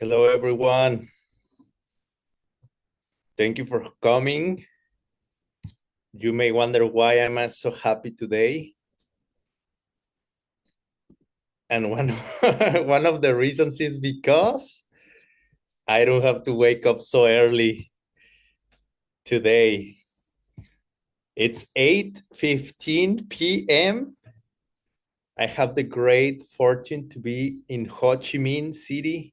Hello, everyone. Thank you for coming. You may wonder why I'm so happy today. And one of the reasons is because I don't have to wake up so early today. It's 8:15 p.m. I have the great fortune to be in Ho Chi Minh City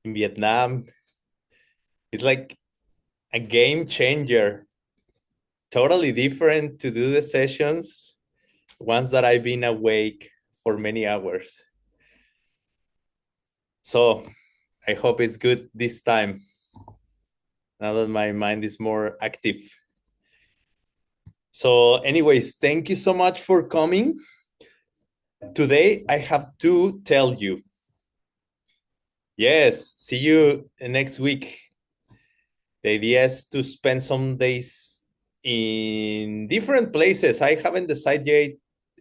in Vietnam. It's like a game changer. Totally different to do the sessions once that I've been awake for many hours. So I hope it's good this time, now that my mind is more active. So anyways, thank you so much for coming. Today, I have to tell you. Yes, see you next week. The idea is to spend some days in different places. I haven't decided yet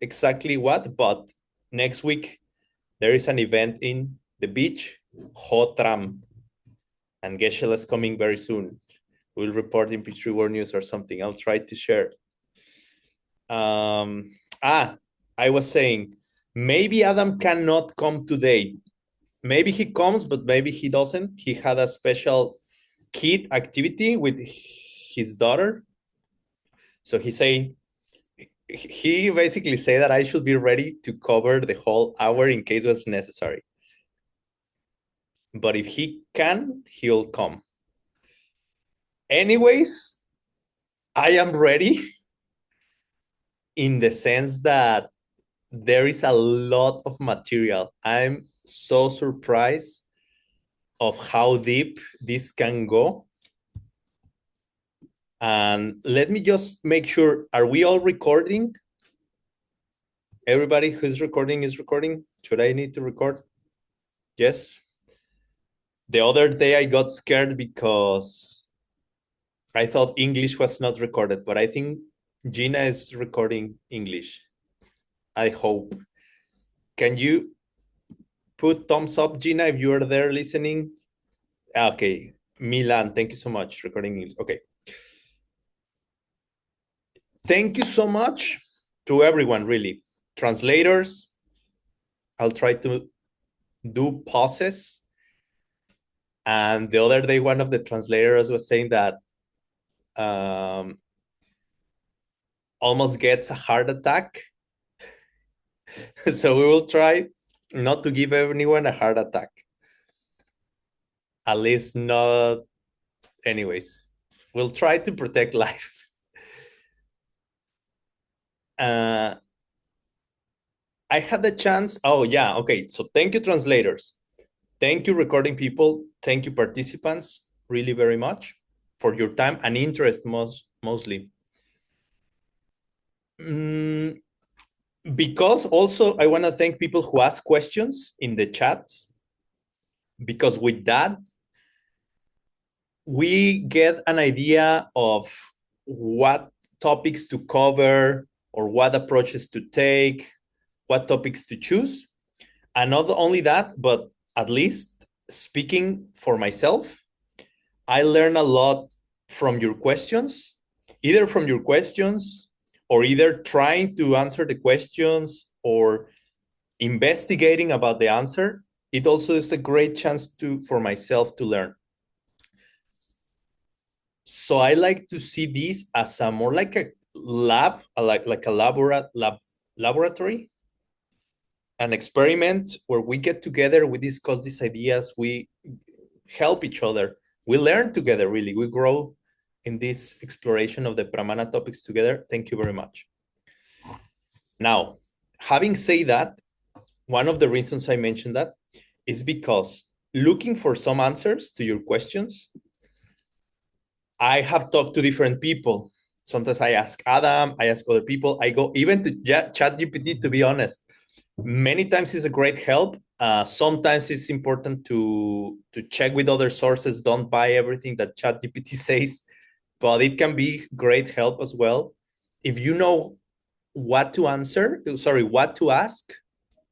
exactly what, but next week, there is an event in the beach, Ho Tram, and Geshe is coming very soon. We'll report in P3 World News or something. I'll try to share. I was saying, maybe Adam cannot come today. Maybe he comes, but maybe he doesn't. He had a special kid activity with his daughter. So he basically said that I should be ready to cover the whole hour in case it was necessary. But if he can, he'll come. Anyways, I am ready in the sense that there is a lot of material. I'm so surprised of how deep this can go. And let me just make sure, are we all recording? Everybody who's recording is recording? Should I need to record? Yes. The other day I got scared because I thought English was not recorded, but I think Gina is recording English. I hope. Can you put thumbs up, Gina, if you are there listening? Okay. Milan, thank you so much. Recording English. Okay. Thank you so much to everyone, really. Translators, I'll try to do pauses. And the other day, one of the translators was saying that almost gets a heart attack. So we will try not to give anyone a heart attack. At least not, anyways. We'll try to protect life. I had the chance. Oh, yeah. Okay. So thank you, translators. Thank you, recording people. Thank you, participants, really very much for your time and interest mostly. Because also I want to thank people who ask questions in the chats, because with that, we get an idea of what topics to cover or what approaches to take, what topics to choose. And not only that, but at least speaking for myself, I learn a lot from your questions, either from your questions or either trying to answer the questions or investigating about the answer. It also is a great chance for myself to learn. So I like to see this as a more like a lab, like a laboratory, an experiment where we get together, we discuss these ideas, we help each other, we learn together, really. We grow in this exploration of the Pramana topics together. Thank you very much. Now, having said that, one of the reasons I mentioned that is because looking for some answers to your questions, I have talked to different people. Sometimes I ask Adam, I ask other people, I go even to ChatGPT, to be honest. Many times it's a great help. Sometimes it's important to check with other sources. Don't buy everything that ChatGPT says, but it can be great help as well. If you know what to answer, what to ask,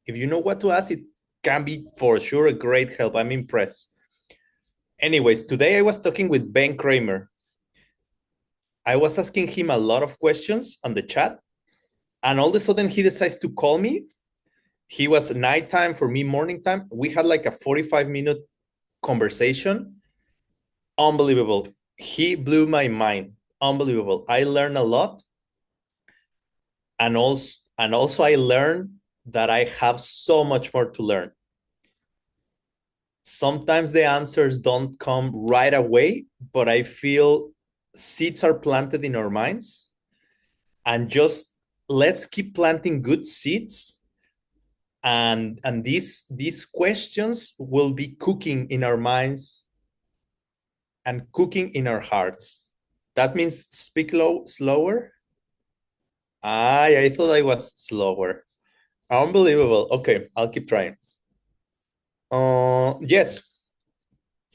if you know what to ask, can be for sure a great help. I'm impressed. Anyways, today I was talking with Ben Kramer. I was asking him a lot of questions on the chat, and all of a sudden he decides to call me. He was nighttime for me, morning time. We had like a 45-minute conversation. Unbelievable. He blew my mind. Unbelievable. I learned a lot. And also I learned that I have so much more to learn. Sometimes the answers don't come right away, but I feel seeds are planted in our minds, and just let's keep planting good seeds, and these questions will be cooking in our minds and cooking in our hearts. That means speak slower. I thought I was slower. Unbelievable. Okay, I'll keep trying. Yes,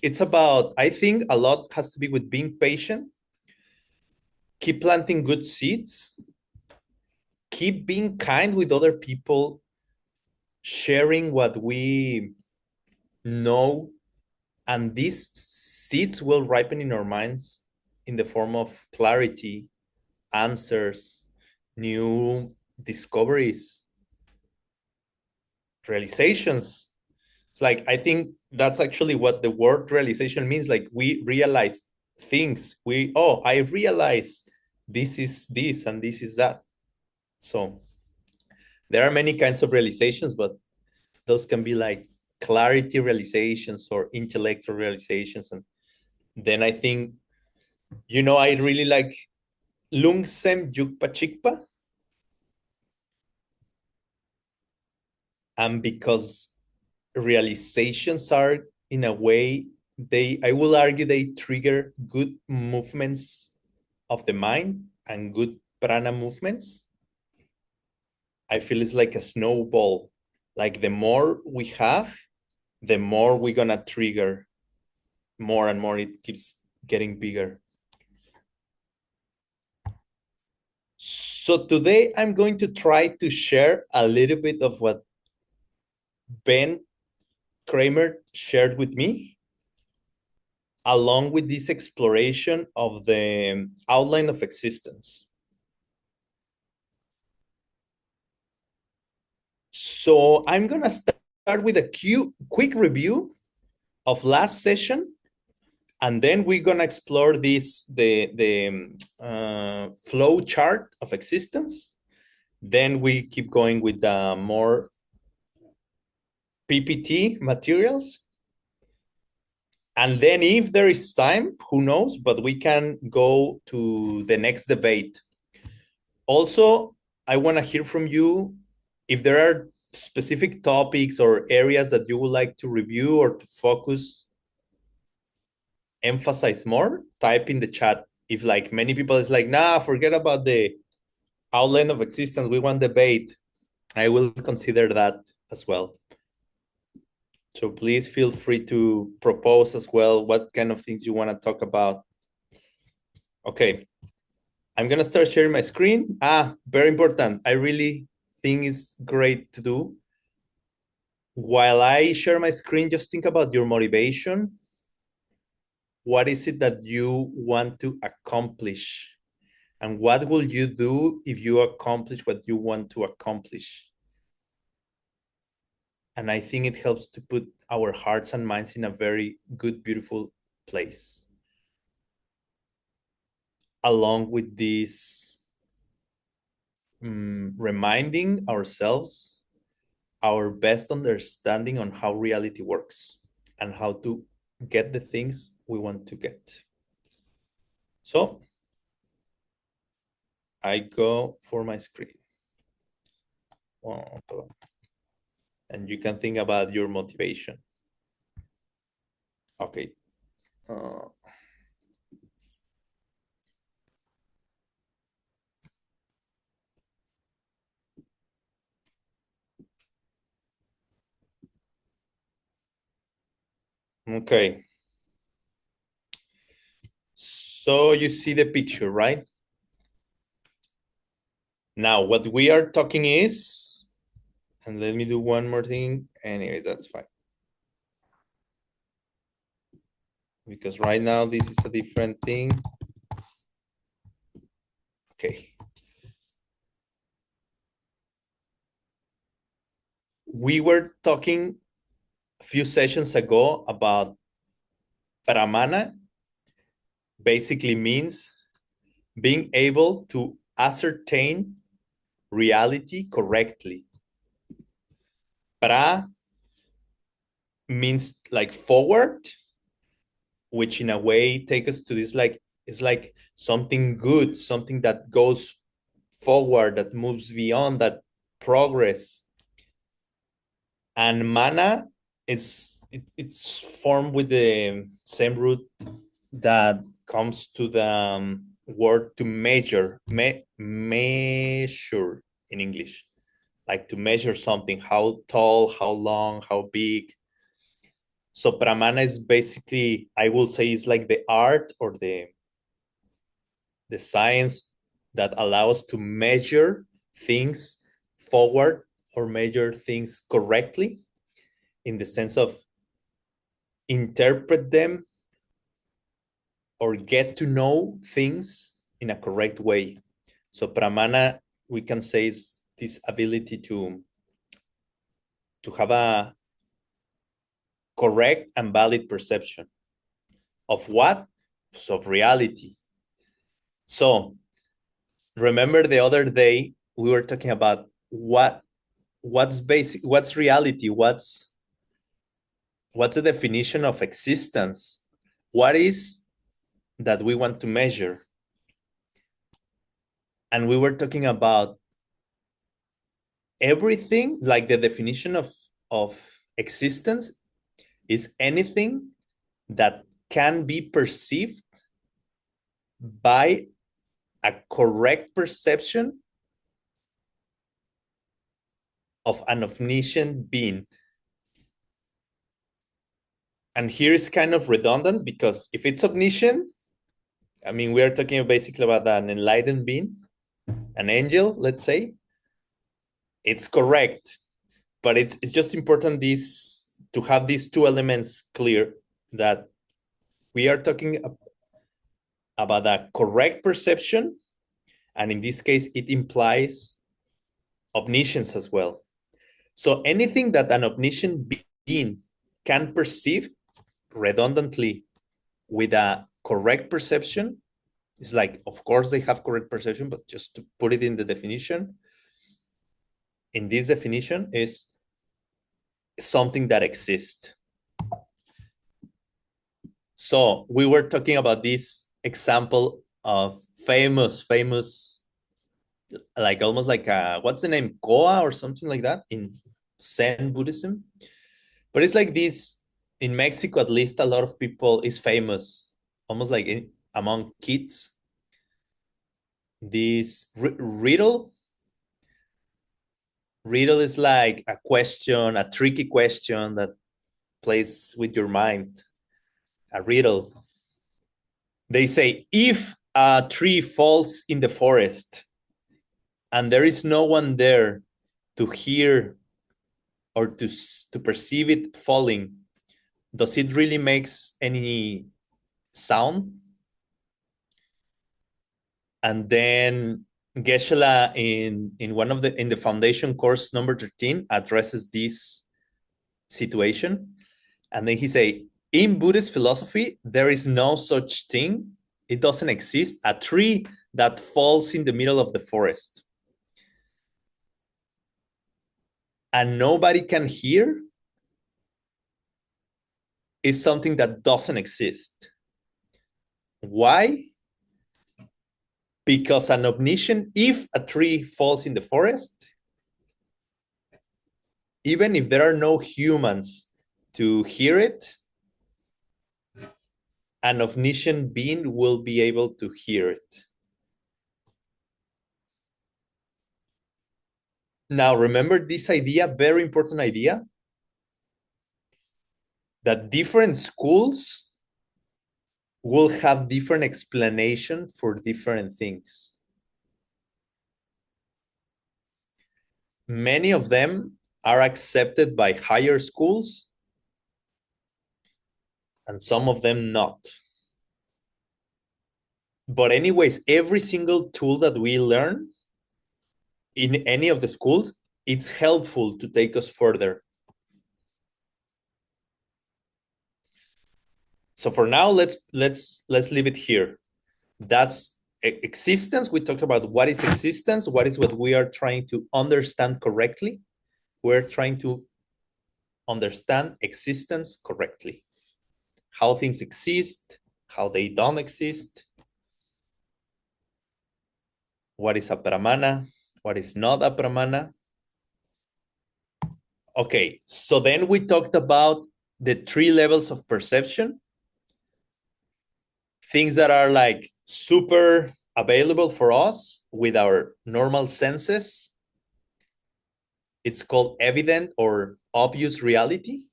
it's about, I think a lot has to be with being patient, keep planting good seeds, keep being kind with other people, sharing what we know, and these seeds will ripen in our minds in the form of clarity, answers, new discoveries, realizations. It's like, I think that's actually what the word realization means. Like, we realize things. I realize this is this and this is that. So there are many kinds of realizations, but those can be like clarity realizations or intellectual realizations. And then I think, I really like Lungsem Yukpa Chikpa. And because realizations are, in a way, I will argue they trigger good movements of the mind and good prana movements. I feel it's like a snowball. Like, the more we have, the more we're gonna trigger more and more. It keeps getting bigger. So today I'm going to try to share a little bit of what Ben Kramer shared with me, along with this exploration of the outline of existence. So I'm gonna start with a quick review of last session, and then we're gonna explore the flow chart of existence. Then we keep going with more PPT materials. And then if there is time, who knows, but we can go to the next debate. Also, I want to hear from you if there are specific topics or areas that you would like to review or to focus, emphasize more. Type in the chat. If like many people is like, nah, forget about the outline of existence, we want debate, I will consider that as well. So please feel free to propose as well what kind of things you want to talk about. Okay, I'm gonna start sharing my screen. Very important. I really think it's great to do. While I share my screen, just think about your motivation. What is it that you want to accomplish? And what will you do if you accomplish what you want to accomplish? And I think it helps to put our hearts and minds in a very good, beautiful place. Along with this, reminding ourselves our best understanding on how reality works and how to get the things we want to get. So I go for my screen. And you can think about your motivation. Okay. Okay. So you see the picture, right? Now, what we are talking is And let me do one more thing. Anyway, that's fine. Because right now this is a different thing. Okay. We were talking a few sessions ago about Pramana. Basically means being able to ascertain reality correctly. Pra means like forward, which in a way take us to this like it's like something good, something that goes forward, that moves beyond, that progress. And mana is it's formed with the same root that comes to the word to measure, measure in English, like to measure something, how tall, how long, how big. So pramana is basically, I will say, is like the art or the science that allows to measure things forward or measure things correctly in the sense of interpret them or get to know things in a correct way. So pramana, we can say, is this ability to have a correct and valid perception of what? So of reality. So remember the other day we were talking about what's basic, what's reality, what's the definition of existence, what is that we want to measure. And we were talking about everything, like the definition of existence is anything that can be perceived by a correct perception of an omniscient being. And here is kind of redundant because if it's omniscient, I mean, we are talking basically about an enlightened being, an angel, let's say. It's correct, but it's just important to have these two elements clear, that we are talking about a correct perception, and in this case, it implies omniscience as well. So anything that an omniscient being can perceive redundantly with a correct perception, it's like, of course, they have correct perception, but just to put it in the definition, in this definition, is something that exists. So we were talking about this example of famous, like almost like what's the name, Koa or something like that in Zen Buddhism. But it's like this, in Mexico at least, a lot of people is famous, almost like among kids. This riddle is like a question, a tricky question that plays with your mind. A riddle. They say, if a tree falls in the forest and there is no one there to hear or to perceive it falling, does it really makes any sound? And then Geshe in one of the foundation course number 13 addresses this situation, and then he say, in Buddhist philosophy there is no such thing, it doesn't exist, a tree that falls in the middle of the forest and nobody can hear is something that doesn't exist. Why? Because an omniscient, if a tree falls in the forest, even if there are no humans to hear it, an omniscient being will be able to hear it. Now, remember this idea, very important idea, that different schools will have different explanation for different things. Many of them are accepted by higher schools and some of them not. But anyways, every single tool that we learn in any of the schools, it's helpful to take us further. So for now, let's leave it here. That's existence. We talked about what is existence, what is what we are trying to understand correctly. We're trying to understand existence correctly. How things exist, how they don't exist. What is a Pramana? What is not a Pramana? Okay, so then we talked about the 3 levels of perception. Things that are like super available for us with our normal senses. It's called evident or obvious reality.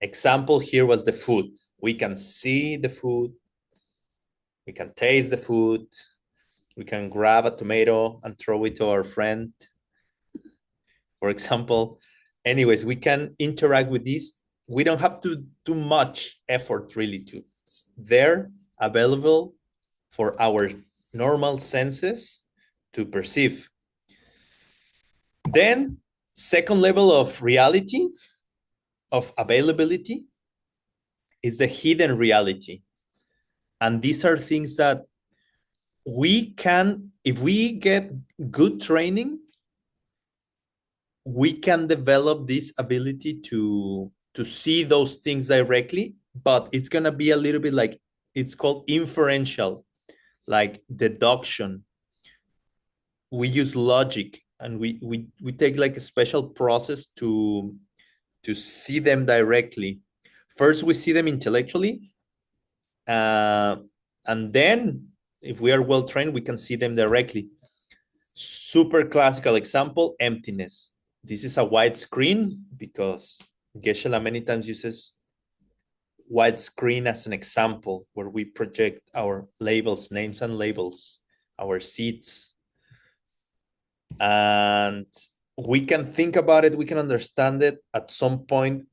Example here was the food. We can see the food. We can taste the food. We can grab a tomato and throw it to our friend, for example. Anyways, we can interact with these. We don't have to do much effort really to. They're available for our normal senses to perceive. Then, second level of reality, of availability, is the hidden reality. And these are things that we can, if we get good training, we can develop this ability to see those things directly, but it's going to be a little bit like, it's called inferential, like deduction. We use logic, and we take like a special process to see them directly. First, we see them intellectually, and then if we are well trained, we can see them directly. Super classical example, emptiness. This is a white screen because Geshe many times uses white screen as an example where we project our labels, names and labels, our seats. And we can think about it, we can understand it. At some point,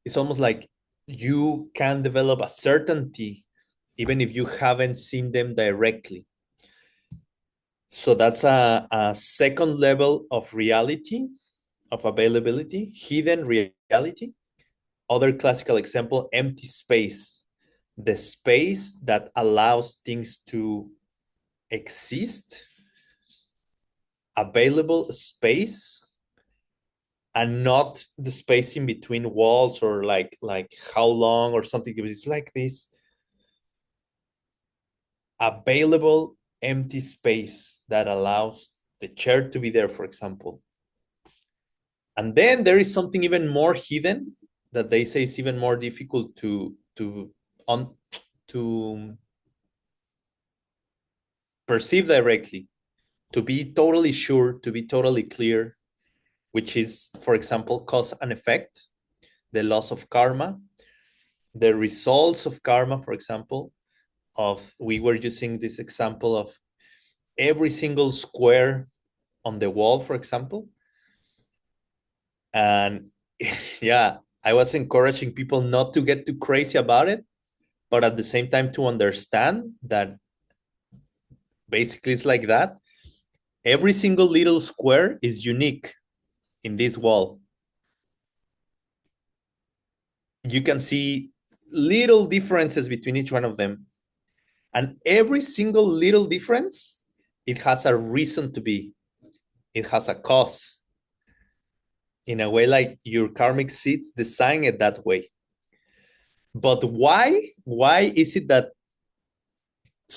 it's almost like you can develop a certainty even if you haven't seen them directly. So that's a second level of reality, of availability, hidden reality. Other classical example, empty space. The space that allows things to exist, available space, and not the space in between walls or like how long or something. It's like this available empty space that allows the chair to be there, for example. And then there is something even more hidden that they say is even more difficult to perceive directly, to be totally sure, to be totally clear, which is, for example, cause and effect, the laws of karma, the results of karma, for example, we were using this example of every single square on the wall, for example. And yeah, I was encouraging people not to get too crazy about it, but at the same time to understand that basically it's like that. Every single little square is unique in this wall. You can see little differences between each one of them. And every single little difference, it has a reason to be. It has a cause. In a way, like your karmic seeds design it that way. But why? Why is it that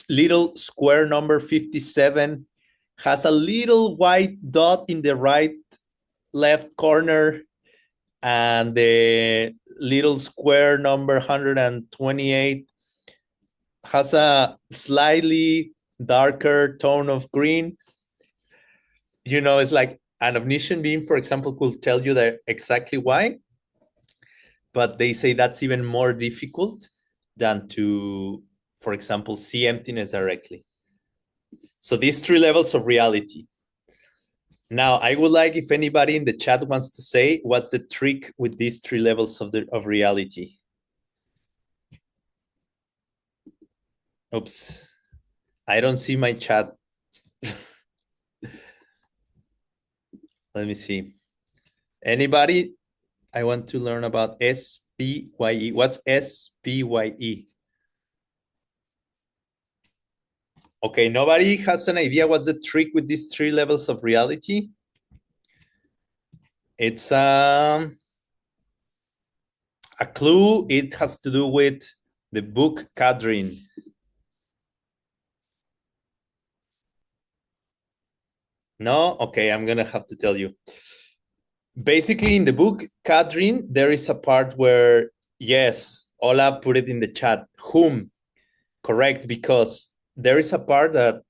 little square number 57 has a little white dot in the right left corner, and the little square number 128 has a slightly darker tone of green? You know, it's like an omniscient being, for example, could tell you that exactly why, but they say that's even more difficult than to, for example, see emptiness directly. So these 3 levels of reality. Now, I would like if anybody in the chat wants to say what's the trick with these three levels of reality. Oops, I don't see my chat. Let me see. Anybody? I want to learn about SPYE. What's SPYE? Okay, nobody has an idea what's the trick with these three levels of reality? It's a clue. It has to do with the book Catherine. No? Okay, I'm gonna have to tell you. Basically, in the book Catherine, there is a part where, yes, Ola put it in the chat, whom, correct, because there is a part that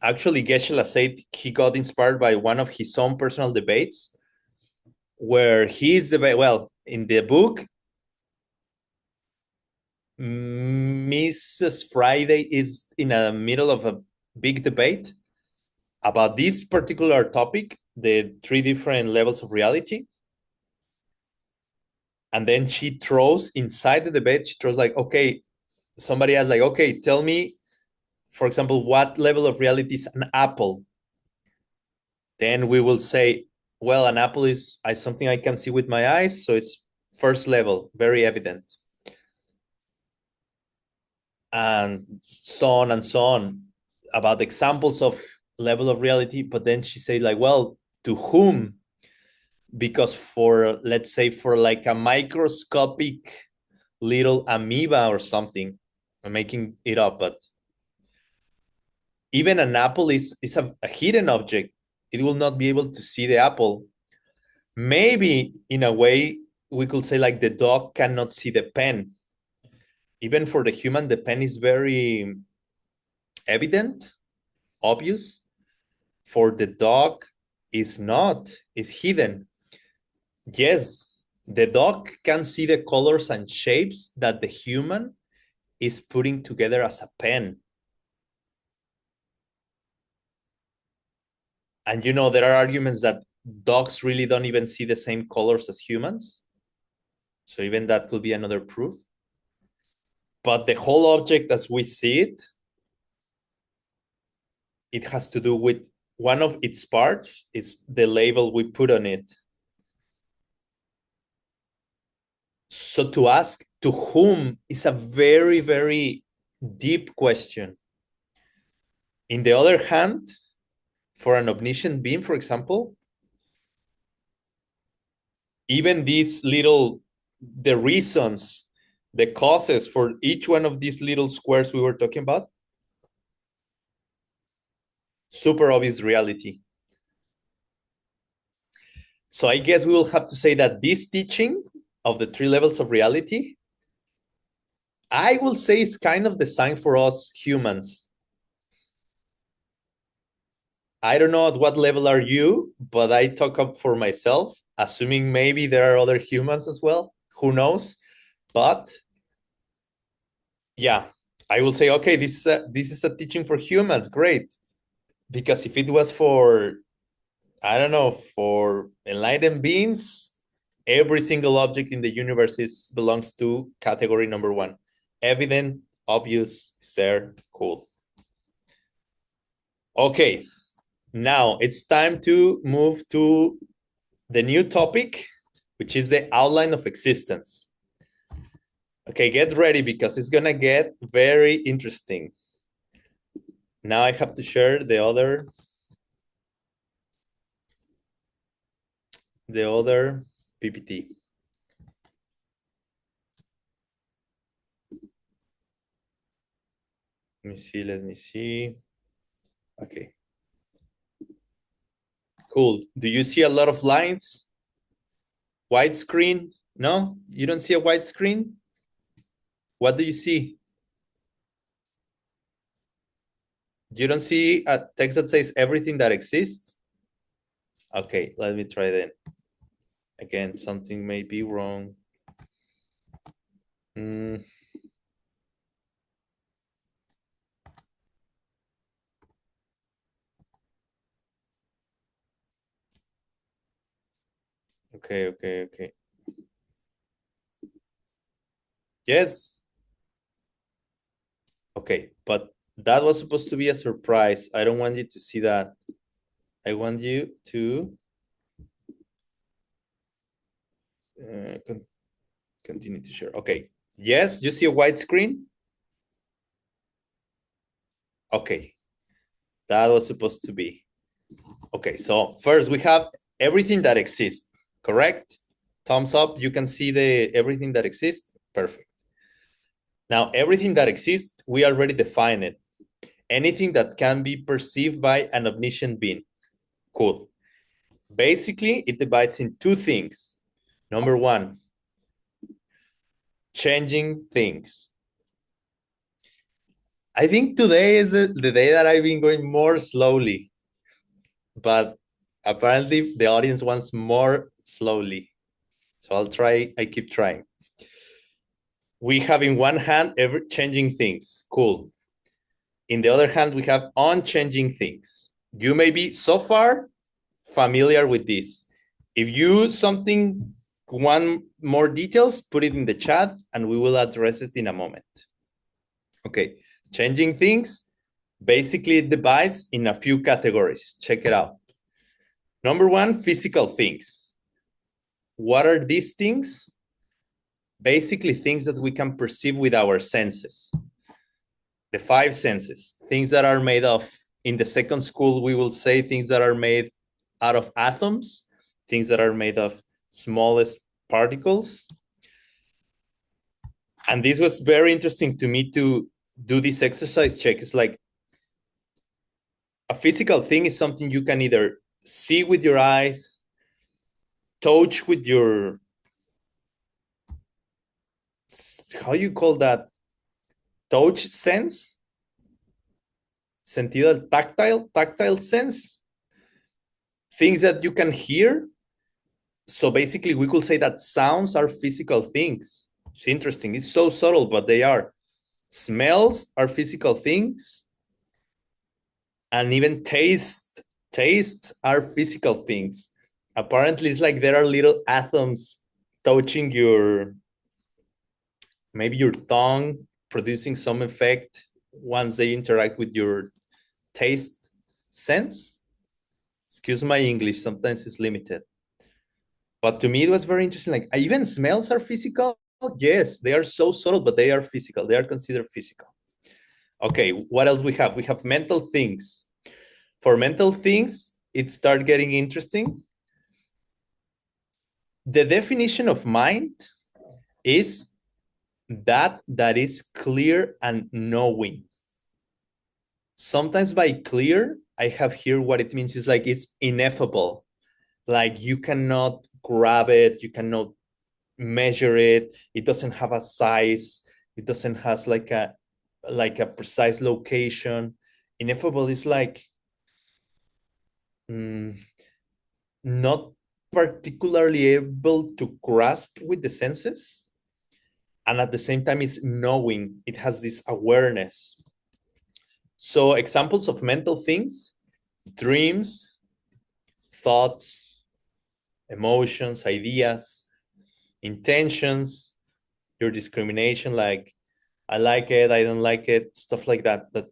actually Geshe said he got inspired by one of his own personal debates where he's well, in the book, Mrs. Friday is in the middle of a big debate about this particular topic, the three different levels of reality. And then she throws inside the debate, she throws like, okay, somebody asks like, okay, tell me, for example, what level of reality is an apple? Then we will say, well, an apple is something I can see with my eyes, so it's first level, very evident. And so on about examples of level of reality. But then she said like, well, to whom? Because for, let's say, for like a microscopic little amoeba or something, I'm making it up, but even an apple is a hidden object. It will not be able to see the apple. Maybe in a way we could say like the dog cannot see the pen. Even for the human, the pen is very evident, obvious. For the dog, is not, is hidden. Yes, the dog can see the colors and shapes that the human is putting together as a pen. And there are arguments that dogs really don't even see the same colors as humans. So even that could be another proof. But the whole object as we see it, it has to do with one of its parts is the label we put on it. So to ask to whom is a very, very deep question. In the other hand, for an omniscient being, for example, even these little, the reasons, the causes for each one of these little squares we were talking about, super obvious reality. So I guess we will have to say that this teaching of the three levels of reality, I will say is kind of designed for us humans. I don't know at what level are you, but I talk up for myself, assuming maybe there are other humans as well. Who knows? But yeah, I will say, okay, this is a teaching for humans. Great. Because if it was for, I don't know, for enlightened beings, every single object in the universe belongs to category number one. Evident, obvious, is there, cool. Okay, now it's time to move to the new topic, which is the outline of existence. Okay, get ready because it's gonna get very interesting. Now I have to share the other PPT. Let me see. Okay. Cool. Do you see a lot of lines? Widescreen? No? You don't see a widescreen? What do you see? You don't see a text that says everything that exists? Okay, let me try then. Again, something may be wrong. Okay. Yes. Okay, but that was supposed to be a surprise. I don't want you to see that. I want you to continue to share. Okay. Yes, you see a white screen? Okay, that was supposed to be. Okay, so first we have everything that exists, correct? Thumbs up, you can see the everything that exists. Perfect. Now, everything that exists, we already define it. Anything that can be perceived by an omniscient being. Cool. Basically, it divides in two things. Number one, changing things. I think today is the day that I've been going more slowly, but apparently the audience wants more slowly. So I keep trying. We have in one hand changing things. Cool. In the other hand, we have unchanging things. You may be so far familiar with this. If you something want more details, put it in the chat and we will address it in a moment. Okay, changing things, basically it divides in a few categories. Check it out. Number one, physical things. What are these things? Basically things that we can perceive with our senses. The five senses, things that are made of, in the second school, we will say things that are made out of atoms, things that are made of smallest particles. And this was very interesting to me to do this exercise check. It's like a physical thing is something you can either see with your eyes, touch with your, how you call that? Touch sense? Sentido tactile sense? Things that you can hear. So basically, we could say that sounds are physical things. It's interesting. It's so subtle, but they are. Smells are physical things. And even tastes are physical things. Apparently, it's like there are little atoms touching maybe your tongue, producing some effect once they interact with your taste sense. Excuse my English, sometimes it's limited. But to me, it was very interesting. Like, even smells are physical. Yes, they are so subtle, but they are physical. They are considered physical. Okay, what else we have? We have mental things. For mental things, it starts getting interesting. The definition of mind is that is clear and knowing. Sometimes by clear, I have here what it means is like it's ineffable. Like you cannot grab it, you cannot measure it. It doesn't have a size. It doesn't has like a precise location. Ineffable is like not particularly able to grasp with the senses, and at the same time it's knowing. It has this awareness. So examples of mental things: dreams, thoughts, emotions, ideas, intentions, your discrimination, like I like it, I don't like it, stuff like that. That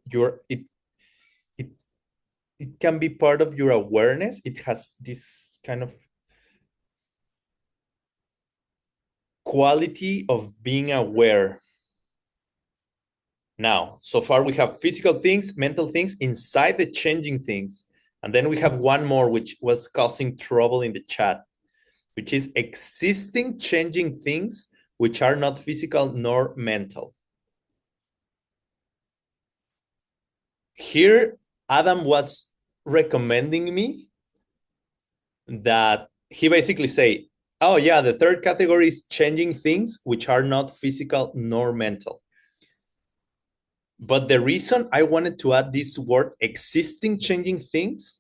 it can be part of your awareness. It has this kind of quality of being aware. Now, so far we have physical things, mental things, inside the changing things. And then we have one more, which was causing trouble in the chat, which is existing changing things, which are not physical nor mental. Here, Adam was recommending me that he basically say, oh yeah, the third category is changing things which are not physical nor mental. But the reason I wanted to add this word existing changing things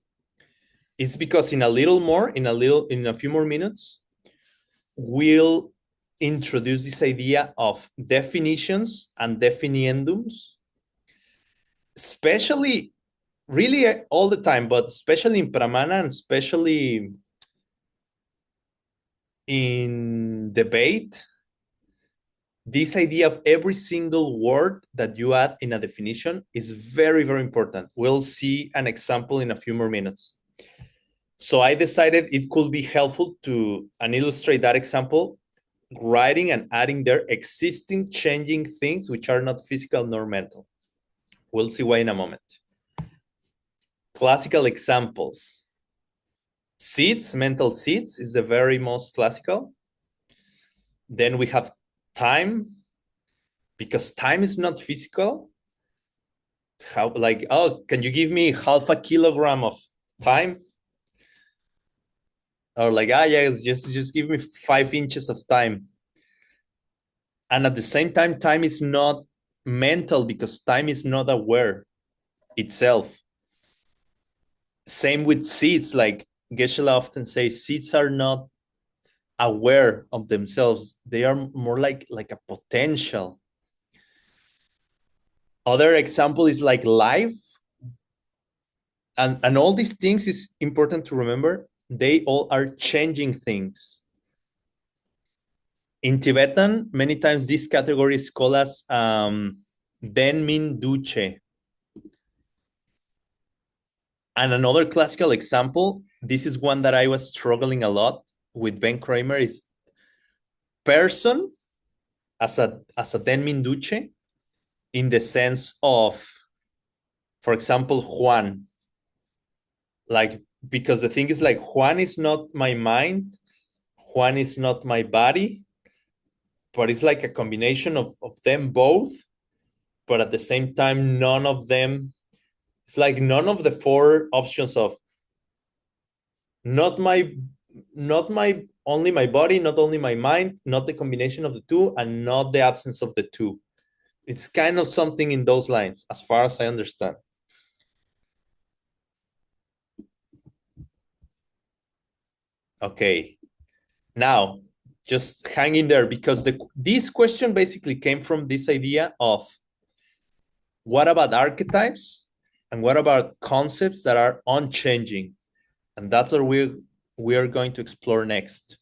is because in a few more minutes, we'll introduce this idea of definitions and definiendums, especially really all the time, but especially in Pramana and especially in debate, this idea of every single word that you add in a definition is very, very important. We'll see an example in a few more minutes. So I decided it could be helpful to illustrate that example, writing and adding there existing changing things which are not physical nor mental. We'll see why in a moment. Classical examples. Seeds, mental seeds is the very most classical. Then we have time, because time is not physical. How, like, oh, can you give me half a kilogram of time? Or like, yeah, just give me 5 inches of time. And at the same time, time is not mental because time is not aware itself. Same with seeds, like Geshe often says, seeds are not aware of themselves. They are more like a potential. Other example is like life. And all these things is important to remember. They all are changing things. In Tibetan, many times this category is called as Den Min Duche. And another classical example, this is one that I was struggling a lot with Ben Kramer, is person as a Den Min Duche, in the sense of, for example, Juan. Like, because the thing is like, Juan is not my mind, Juan is not my body, but it's like a combination of them both, but at the same time, none of them, it's like none of the 4 options of not my only my body, not only my mind, not the combination of the 2, and not the absence of the 2. It's kind of something in those lines, as far as I understand. Okay. Now, just hang in there, because this question basically came from this idea of what about archetypes and what about concepts that are unchanging? And that's what we are going to explore next.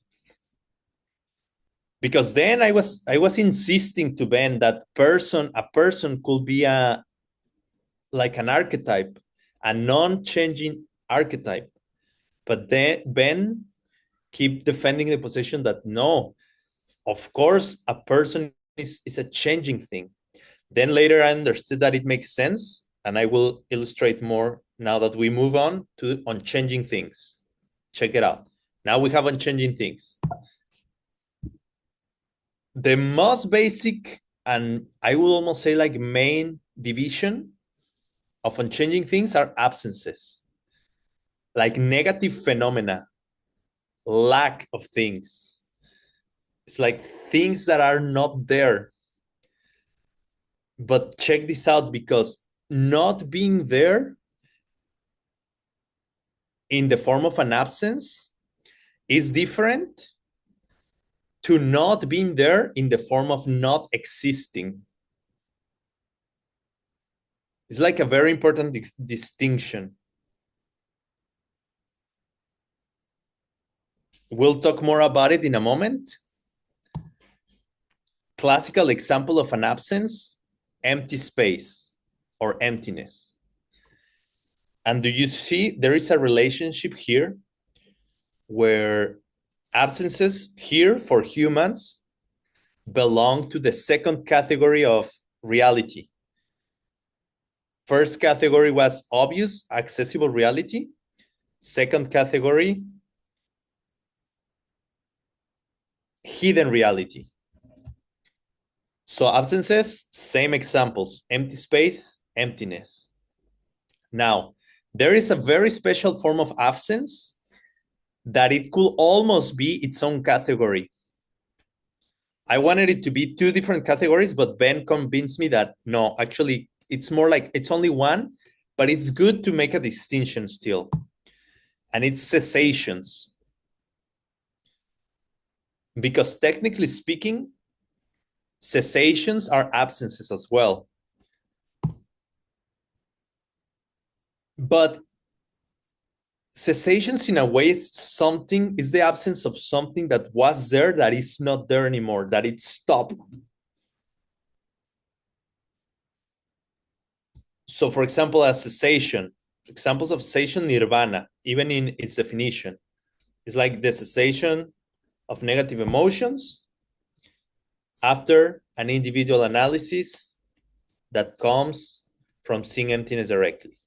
Because then I was insisting to Ben that a person could be like an archetype, a non-changing archetype. But then Ben keep defending the position that no, of course, a person is a changing thing. Then later I understood that it makes sense, and I will illustrate more now that we move on to unchanging things. Check it out. Now we have unchanging things. The most basic, and I will almost say like main division of unchanging things are absences, like negative phenomena, lack of things. It's like things that are not there. But check this out, because not being there in the form of an absence is different to not being there in the form of not existing. It's like a very important distinction. We'll talk more about it in a moment. Classical example of an absence, empty space or emptiness. And do you see there is a relationship here where absences here for humans belong to the second category of reality. First category was obvious, accessible reality. Second category, hidden reality. So absences, same examples, empty space, emptiness. Now, there is a very special form of absence that it could almost be its own category. I wanted it to be 2 different categories, but Ben convinced me that no, actually, it's more like it's only one, but it's good to make a distinction still. And it's cessations. Because technically speaking, cessations are absences as well. But Cessations in a way is the absence of something that was there that is not there anymore, that it stopped. So for example, a cessation, examples of cessation, nirvana, even in its definition, is like the cessation of negative emotions after an individual analysis that comes from seeing emptiness directly.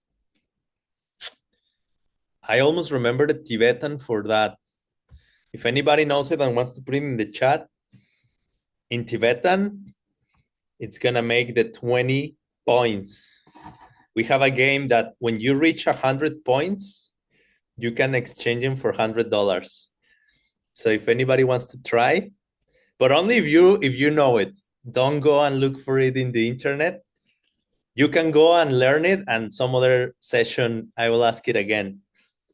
I almost remember the Tibetan for that. If anybody knows it and wants to put it in the chat, in Tibetan, it's gonna make the 20 points. We have a game that when you reach 100 points, you can exchange them for $100. So if anybody wants to try, but only if you know it, don't go and look for it in the internet. You can go and learn it, and some other session I will ask it again.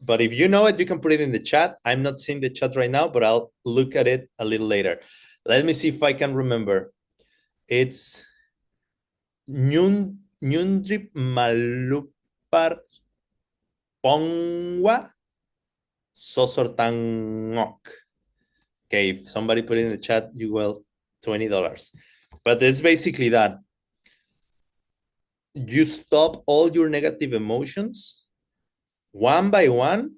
But if you know it, you can put it in the chat. I'm not seeing the chat right now, but I'll look at it a little later. Let me see if I can remember. It's Nyundrip Malupar Pongwa Sosortangok. Okay, if somebody put it in the chat, you will $20. But it's basically that. You stop all your negative emotions one by one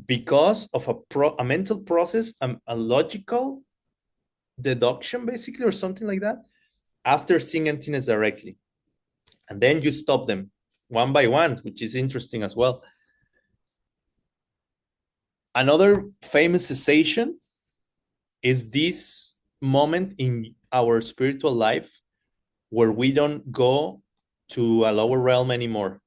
because of a mental process, a logical deduction, basically, or something like that, after seeing emptiness directly. And then you stop them one by one, which is interesting as well. Another famous cessation is this moment in our spiritual life where we don't go to a lower realm anymore.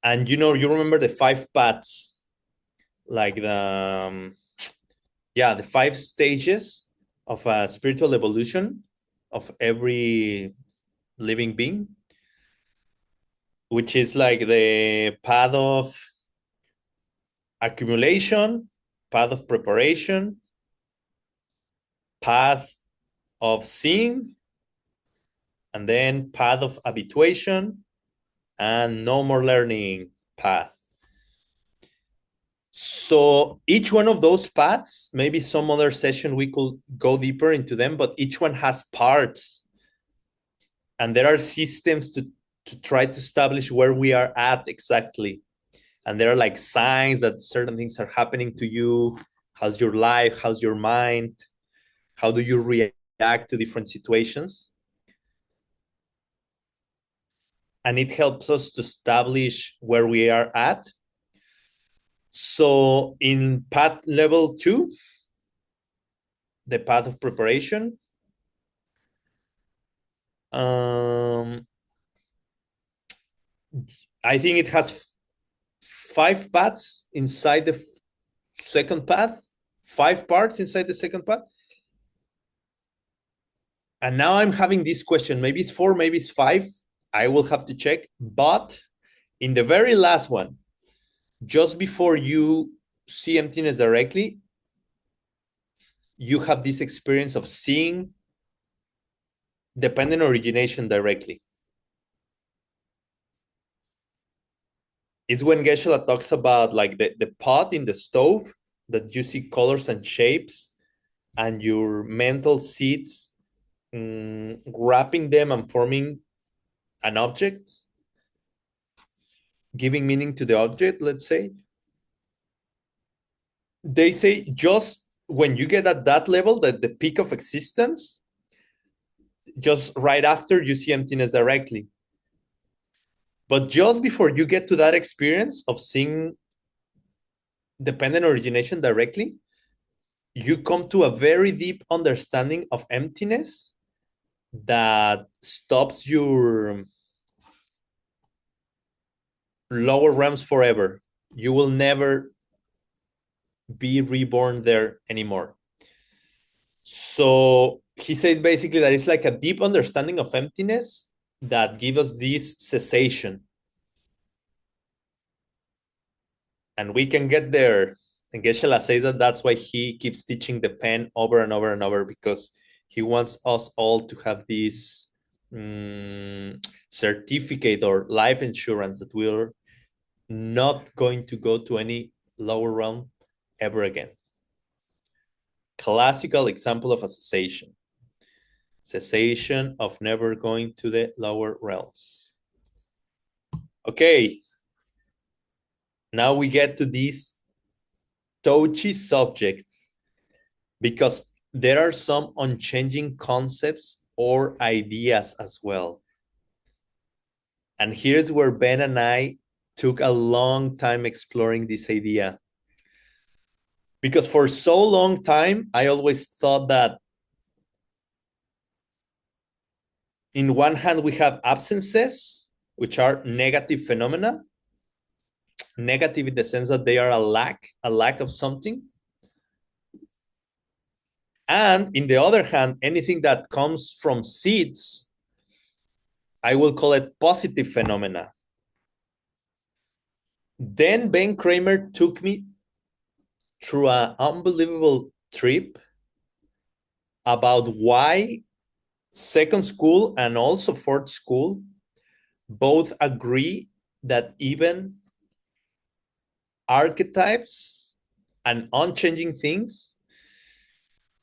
And you remember the 5 paths, like the 5 stages of a spiritual evolution of every living being, which is like the path of accumulation, path of preparation, path of seeing, and then path of habituation, and no more learning path. So each one of those paths, maybe some other session we could go deeper into them, but each one has parts. And there are systems to try to establish where we are at exactly. And there are like signs that certain things are happening to you. How's your life? How's your mind? How do you react to different situations? And it helps us to establish where we are at. So in path level 2, the path of preparation, I think it has 5 paths inside the second path, 5 parts inside the second path. And now I'm having this question. Maybe it's 4, maybe it's 5. I will have to check. But in the very last one, just before you see emptiness directly, you have this experience of seeing dependent origination directly. It's when Geshe talks about like the pot in the stove that you see colors and shapes, and your mental seeds wrapping them and forming an object, giving meaning to the object, let's say. They say just when you get at that level, that the peak of existence, just right after you see emptiness directly. But just before you get to that experience of seeing dependent origination directly, you come to a very deep understanding of emptiness that stops your lower realms forever. You will never be reborn there anymore. So he says basically that it's like a deep understanding of emptiness that gives us this cessation. And we can get there. And Geshe says that that's why he keeps teaching the pen over and over and over, because he wants us all to have this certificate or life insurance that we're not going to go to any lower realm ever again. Classical example of a cessation. Cessation of never going to the lower realms. Okay, now we get to this touchy subject because there are some unchanging concepts or ideas as well. And here's where Ben and I took a long time exploring this idea. Because for so long time, I always thought that in one hand, we have absences, which are negative phenomena, negative in the sense that they are a lack of something. And in the other hand, anything that comes from seeds, I will call it positive phenomena. Then Ben Kramer took me through an unbelievable trip about why second school and also fourth school both agree that even archetypes and unchanging things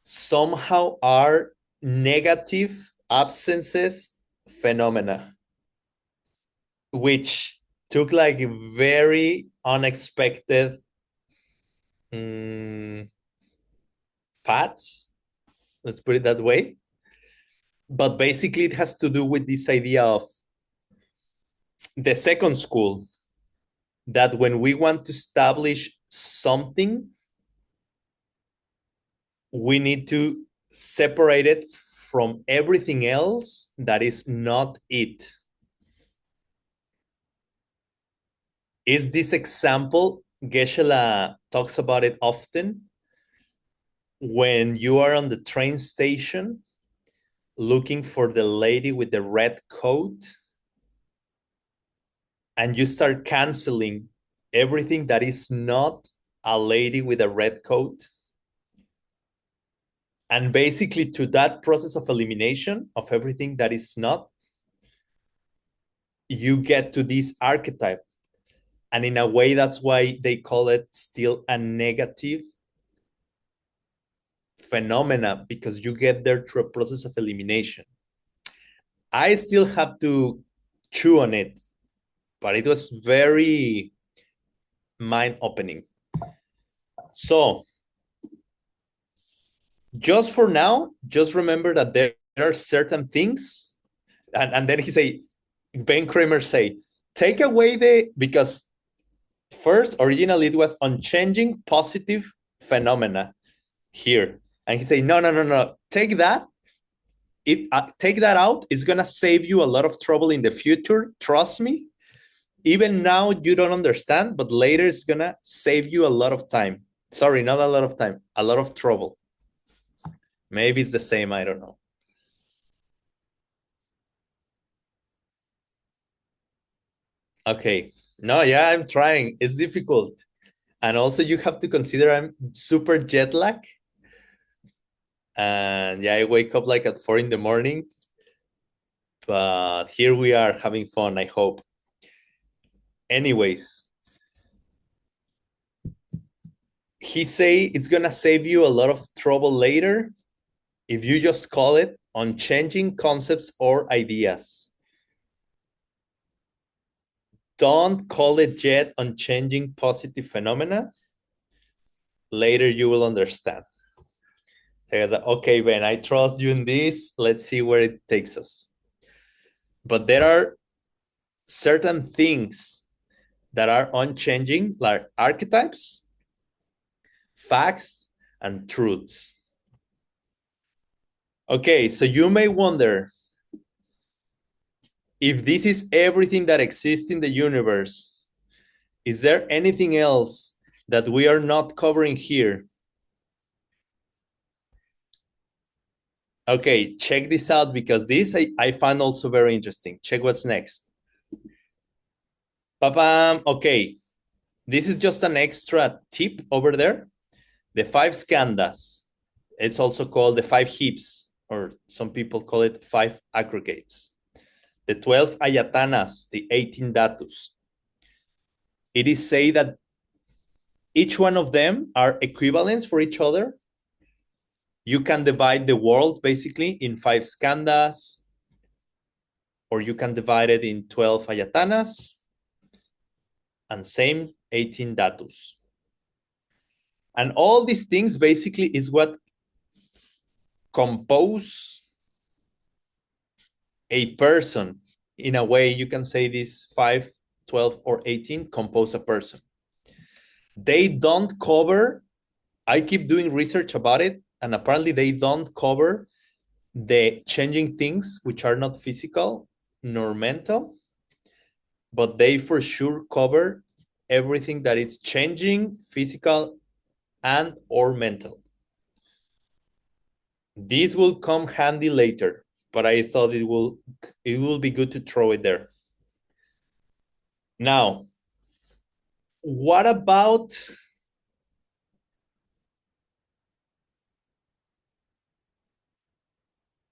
somehow are negative absences phenomena, which took like very unexpected paths, let's put it that way. But basically, it has to do with this idea of the second school, that when we want to establish something, we need to separate it from everything else that is not it. Is this example, Geshe talks about it often, when you are on the train station looking for the lady with the red coat, and you start canceling everything that is not a lady with a red coat. And basically, to that process of elimination of everything that is not, you get to this archetype. And in a way, that's why they call it still a negative phenomena, because you get there through a process of elimination. I still have to chew on it, but it was very mind-opening. So just for now, just remember that there are certain things, and then Ben Kramer say, take away because first, originally it was unchanging positive phenomena here. And he say, no, take that. Take that out. It's going to save you a lot of trouble in the future. Trust me. Even now, you don't understand, but later it's going to save you a lot of time. Sorry, not a lot of time, a lot of trouble. Maybe it's the same. I don't know. Okay. No, yeah, I'm trying. It's difficult. And also, you have to consider I'm super jet lag. And yeah, I wake up like at 4 in the morning. But here we are having fun, I hope. Anyways, he say it's gonna save you a lot of trouble later if you just call it unchanging concepts or ideas. Don't call it yet unchanging positive phenomena. Later you will understand. Okay, Ben, I trust you in this. Let's see where it takes us. But there are certain things that are unchanging, like archetypes, facts, and truths. Okay, so you may wonder if this is everything that exists in the universe, is there anything else that we are not covering here? Okay, check this out, because this I find also very interesting. Check what's next. Papam. Okay, this is just an extra tip over there. The 5 skandhas. It's also called the 5 heaps, or some people call it 5 aggregates. The 12 ayatanas, the 18 dhatus. it is say that each one of them are equivalents for each other. You can divide the world basically in 5 skandhas, or you can divide it in 12 ayatanas, and same 18 dhatus. And all these things basically is what compose a person. In a way, you can say this 5, 12, or 18 compose a person. They don't cover, I keep doing research about it, and apparently they don't cover the changing things which are not physical nor mental, but they for sure cover everything that is changing, physical and or mental. This will come handy later, but I thought it will be good to throw it there. Now, what about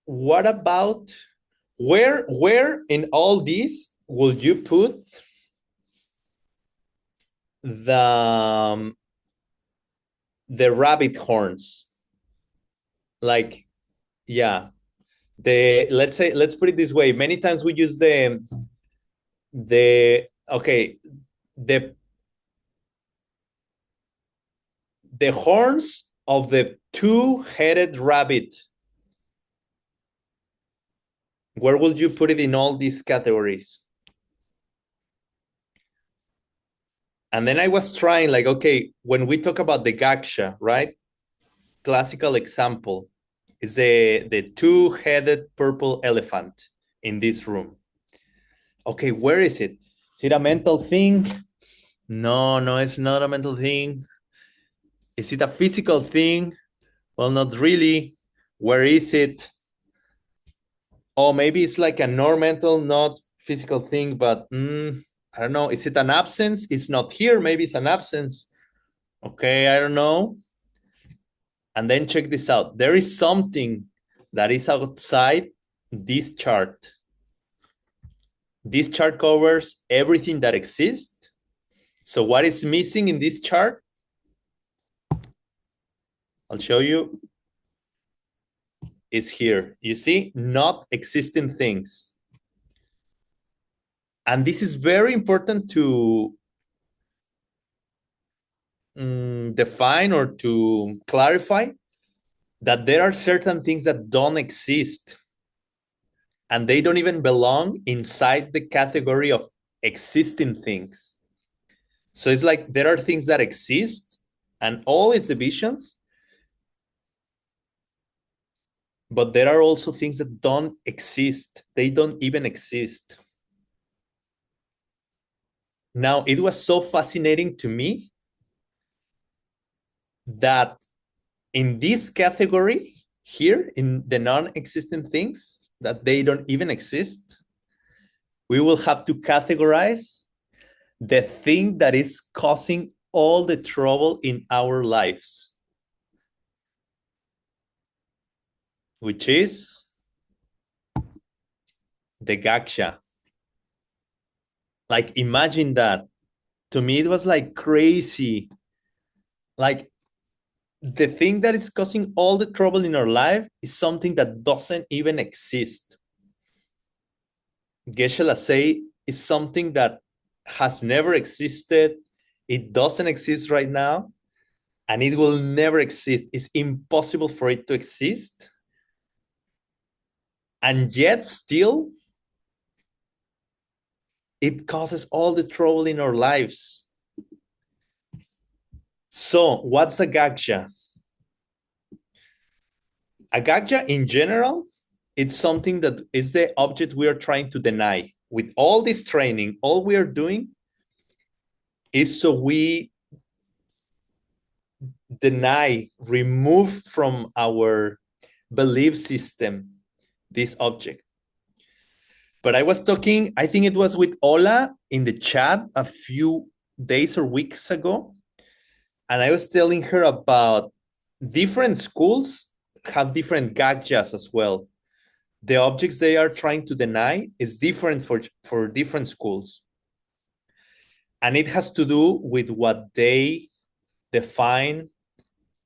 where in all these will you put the rabbit horns? Like, yeah, let's put it this way. Many times we use the horns of the two-headed rabbit. Where will you put it in all these categories? And then I was trying, like, okay, when we talk about the gaksha, right? Classical example is the two-headed purple elephant in this room. Okay, where is it? Is it a mental thing? No, it's not a mental thing. Is it a physical thing? Well, not really. Where is it? Oh, maybe it's like a non-mental, not physical thing, but I don't know. Is it an absence? It's not here. Maybe it's an absence. Okay, I don't know. And then check this out. There is something that is outside this chart. This chart covers everything that exists. So what is missing in this chart? I'll show you. Is here. You see, not existing things. And this is very important to define or to clarify, that there are certain things that don't exist and they don't even belong inside the category of existing things. So it's like there are things that exist and all its divisions, but there are also things that don't exist. They don't even exist. Now, it was so fascinating to me that in this category here, in the non-existent things that they don't even exist, we will have to categorize the thing that is causing all the trouble in our lives, which is the gaksha. Like, imagine that. To me, it was like crazy. Like, the thing that is causing all the trouble in our life is something that doesn't even exist. Geshe say is something that has never existed. It doesn't exist right now, and it will never exist. It's impossible for it to exist. And yet still, it causes all the trouble in our lives. So what's a gaksha? A gaksha in general, it's something that is the object we are trying to deny. With all this training, all we are doing is so we deny, remove from our belief system this object. But I was talking, I think it was with Ola in the chat a few days or weeks ago, and I was telling her about different schools have different gakjas as well. The objects they are trying to deny is different for different schools. And it has to do with what they define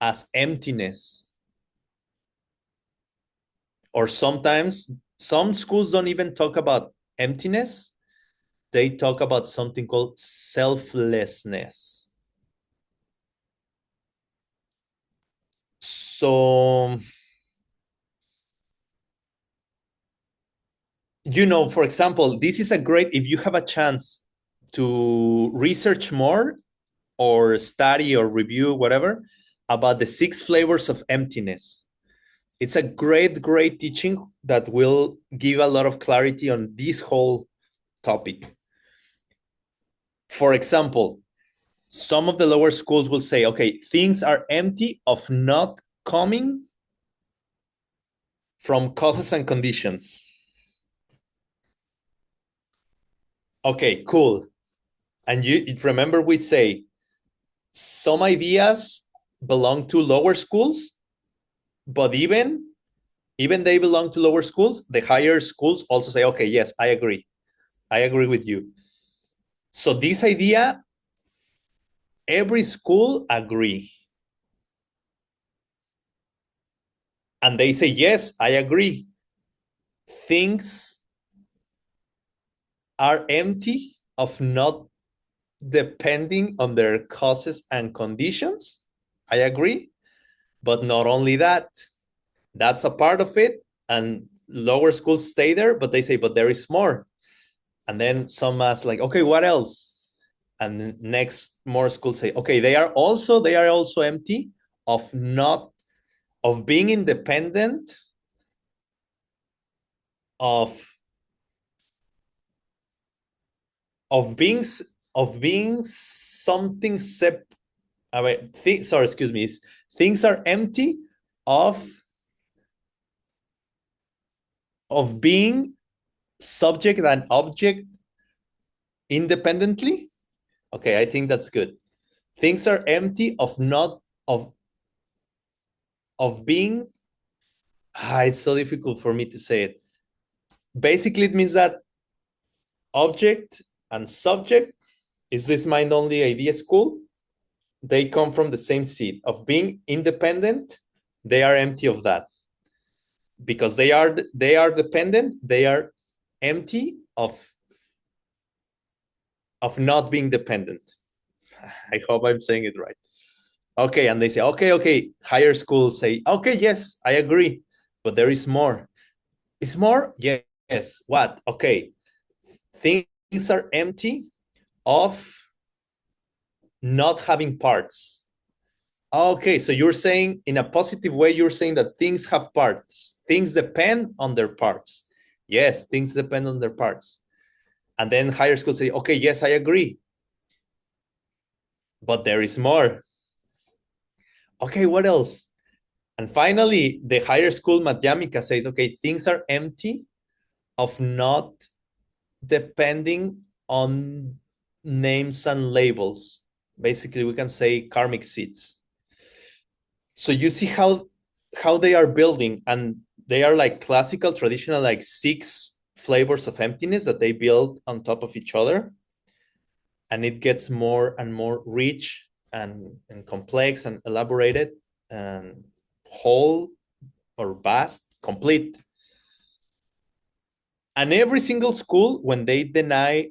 as emptiness. Or sometimes some schools don't even talk about emptiness. They talk about something called selflessness. So, for example, this is a great, if you have a chance to research more or study or review, whatever, about the 6 flavors of emptiness. It's a great, great teaching that will give a lot of clarity on this whole topic. For example, some of the lower schools will say, okay, things are empty of not coming from causes and conditions. Okay, cool. And you remember we say some ideas belong to lower schools, but even they belong to lower schools, the higher schools also say, okay, yes, I agree with you. So this idea, every school agree. And they say, yes, I agree. Things are empty of not depending on their causes and conditions. I agree. But not only that, that's a part of it. And lower schools stay there, but they say, but there is more. And then some ask like, okay, what else? And next more schools say, okay, they are also empty of being independent of being something things are empty of being subject and object independently. Okay, I think that's good. Things are empty of not of being. It's so difficult for me to say it. Basically, it means that object and subject, is this mind only idea school? They come from the same seed of being independent. They are empty of that because they are dependent. They are empty of not being dependent. I hope I'm saying it right. Okay, and they say, okay. Higher schools say, okay, yes, I agree, but there is more. Is more? Yes. What? Okay. Things are empty of not having parts. Okay, so you're saying in a positive way, you're saying that things have parts. Things depend on their parts. Yes, things depend on their parts. And then higher schools say, okay, yes, I agree. But there is more. Okay, what else? And finally, the higher school Madhyamika says, okay, things are empty of not depending on names and labels. Basically, we can say karmic seeds. So you see how they are building, and they are like classical, traditional, like 6 flavors of emptiness that they build on top of each other. And it gets more and more rich and complex and elaborated and whole or vast, complete. And every single school, when they deny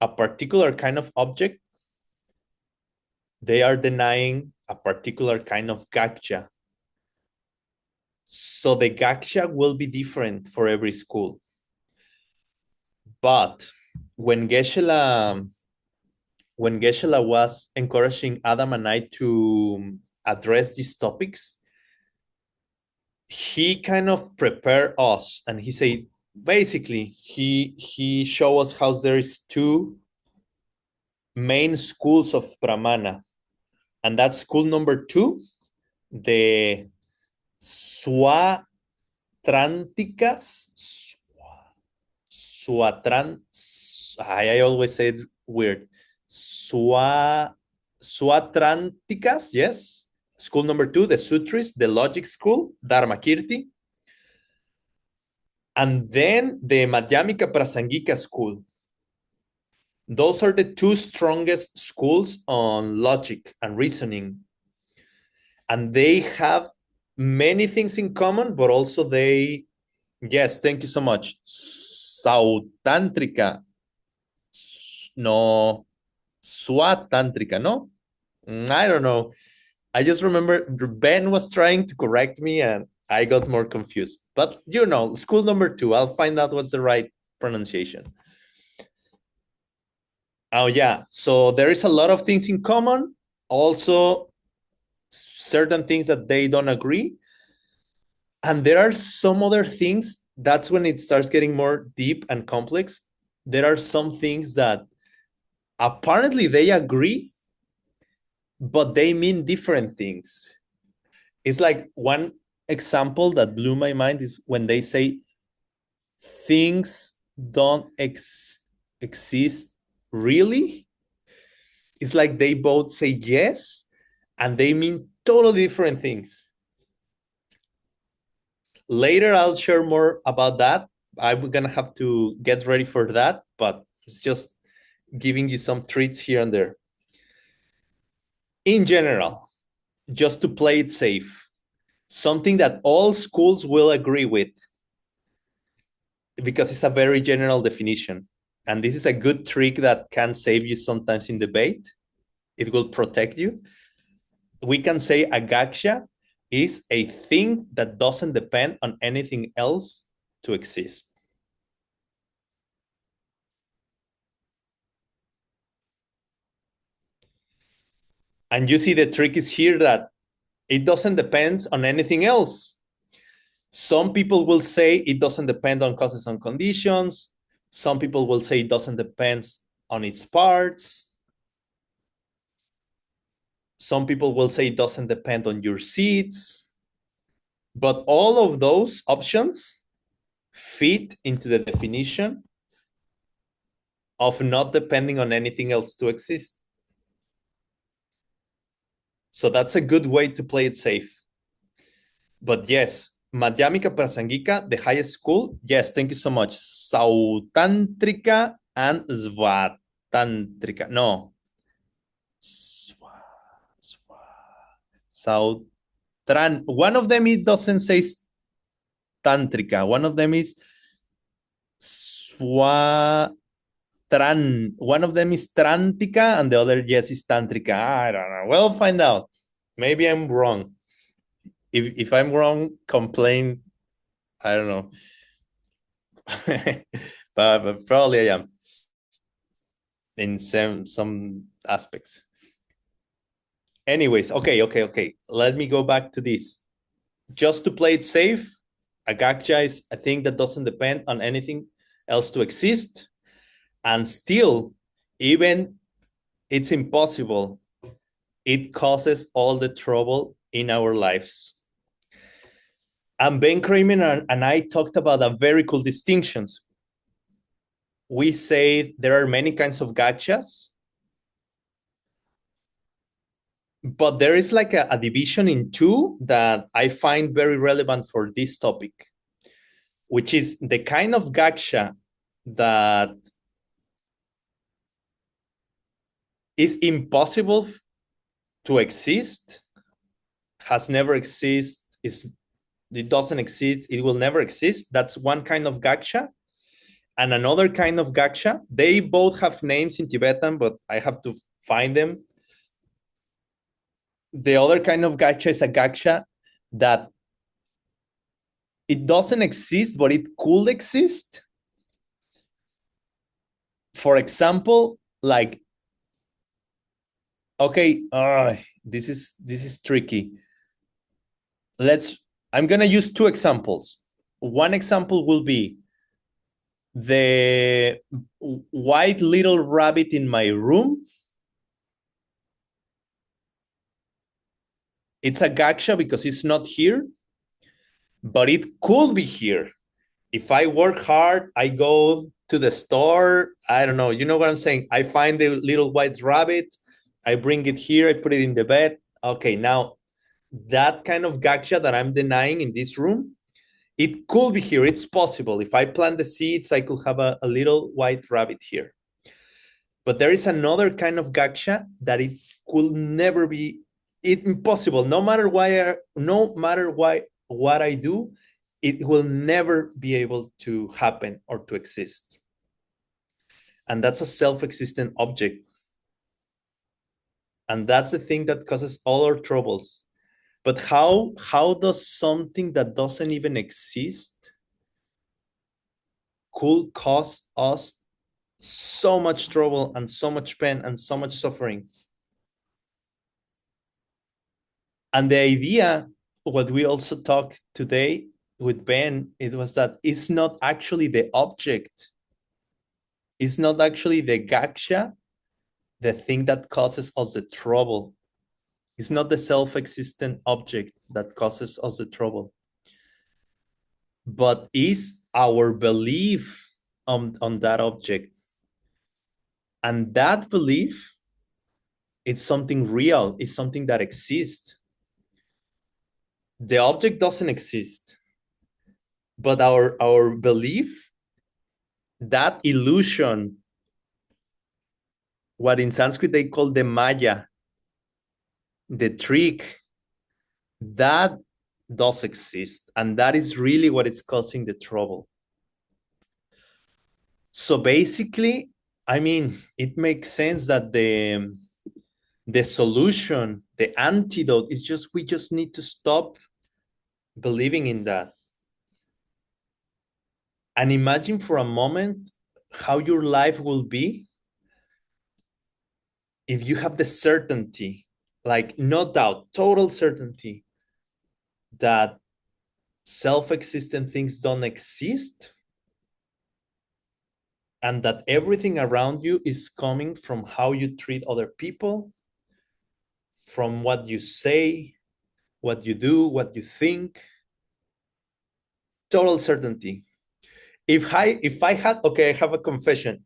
a particular kind of object, they are denying a particular kind of gaksha. So the gaksha will be different for every school. But when Geshe was encouraging Adam and I to address these topics, he kind of prepared us, and he said, basically, he showed us how there is 2 main schools of Pramana. And that's school number 2, the Swatrantikas. I always say it weird. Swatrantikas, yes. School number 2, the Sutris, the logic school, Dharmakirti. And then the Madhyamika Prasangika school. Those are the two strongest schools on logic and reasoning. And they have many things in common, but also they, yes, thank you so much. Sautantrika. No, Swatantrika, no? I don't know. I just remember Ben was trying to correct me and I got more confused. But you know, school number 2, I'll find out what's the right pronunciation. Oh, yeah. So there is a lot of things in common. Also, certain things that they don't agree. And there are some other things. That's when it starts getting more deep and complex. There are some things that apparently they agree, but they mean different things. It's like one example that blew my mind is when they say things don't exist really. It's like they both say yes and they mean totally different things. Later, I'll share more about that. I'm going to have to get ready for that, but it's just giving you some treats here and there. In general, just to play it safe, something that all schools will agree with, because it's a very general definition. And this is a good trick that can save you sometimes in debate. It will protect you. We can say a gaksha is a thing that doesn't depend on anything else to exist. And you see the trick is here that it doesn't depend on anything else. Some people will say it doesn't depend on causes and conditions. Some people will say it doesn't depend on its parts. Some people will say it doesn't depend on your seeds. But all of those options fit into the definition of not depending on anything else to exist. So that's a good way to play it safe. But yes, Madhyamika Prasangika, the highest school, yes, thank you so much. Sautantrika and Svatantrika. No. Sautran. One of them, it doesn't say Tantrika. One of them is Swatran. One of them is Trantika and the other, yes, is Tantrika. I don't know. We'll find out. Maybe I'm wrong. If I'm wrong, complain. I don't know. but probably I am in some aspects. Anyways, okay. Let me go back to this. Just to play it safe, a gaksha is a thing that doesn't depend on anything else to exist. And still, even it's impossible, it causes all the trouble in our lives. And Ben Kramer and I talked about a very cool distinctions. We say there are many kinds of gakshas, but there is like a division in two that I find very relevant for this topic, which is the kind of gaksha that is impossible to exist, has never existed, it doesn't exist, it will never exist. That's one kind of gaksha. And another kind of gaksha, they both have names in Tibetan, but I have to find them. The other kind of gaksha is a gaksha that it doesn't exist, but it could exist. For example, like, okay, this is tricky. I'm gonna use two examples. One example will be the white little rabbit in my room. It's a gaksha because it's not here, but it could be here. If I work hard, I go to the store, I don't know, you know what I'm saying? I find the little white rabbit, I bring it here, I put it in the bed. Okay, now that kind of gaksha that I'm denying in this room, it could be here. It's possible. If I plant the seeds, I could have a little white rabbit here. But there is another kind of gaksha that it could never be, it's impossible. No matter why what I do, it will never be able to happen or to exist. And that's a self-existent object. And that's the thing that causes all our troubles. But how does something that doesn't even exist could cause us so much trouble and so much pain and so much suffering? And the idea, what we also talked today with Ben, it was that it's not actually the object, it's not actually the gaksha, the thing that causes us the trouble. It's not the self-existent object that causes us the trouble, but is our belief on that object. And that belief, it's something real, it's something that exists. The object doesn't exist, but our belief, that illusion, what in Sanskrit they call the Maya, the trick, that does exist. And that is really what is causing the trouble. So basically, I mean, it makes sense that the solution, the antidote is just, we just need to stop believing in that. And imagine for a moment how your life will be if you have the certainty, like no doubt, total certainty that self-existent things don't exist and that everything around you is coming from how you treat other people, from what you say, what you do, what you think. Total certainty. If I had, okay, I have a confession.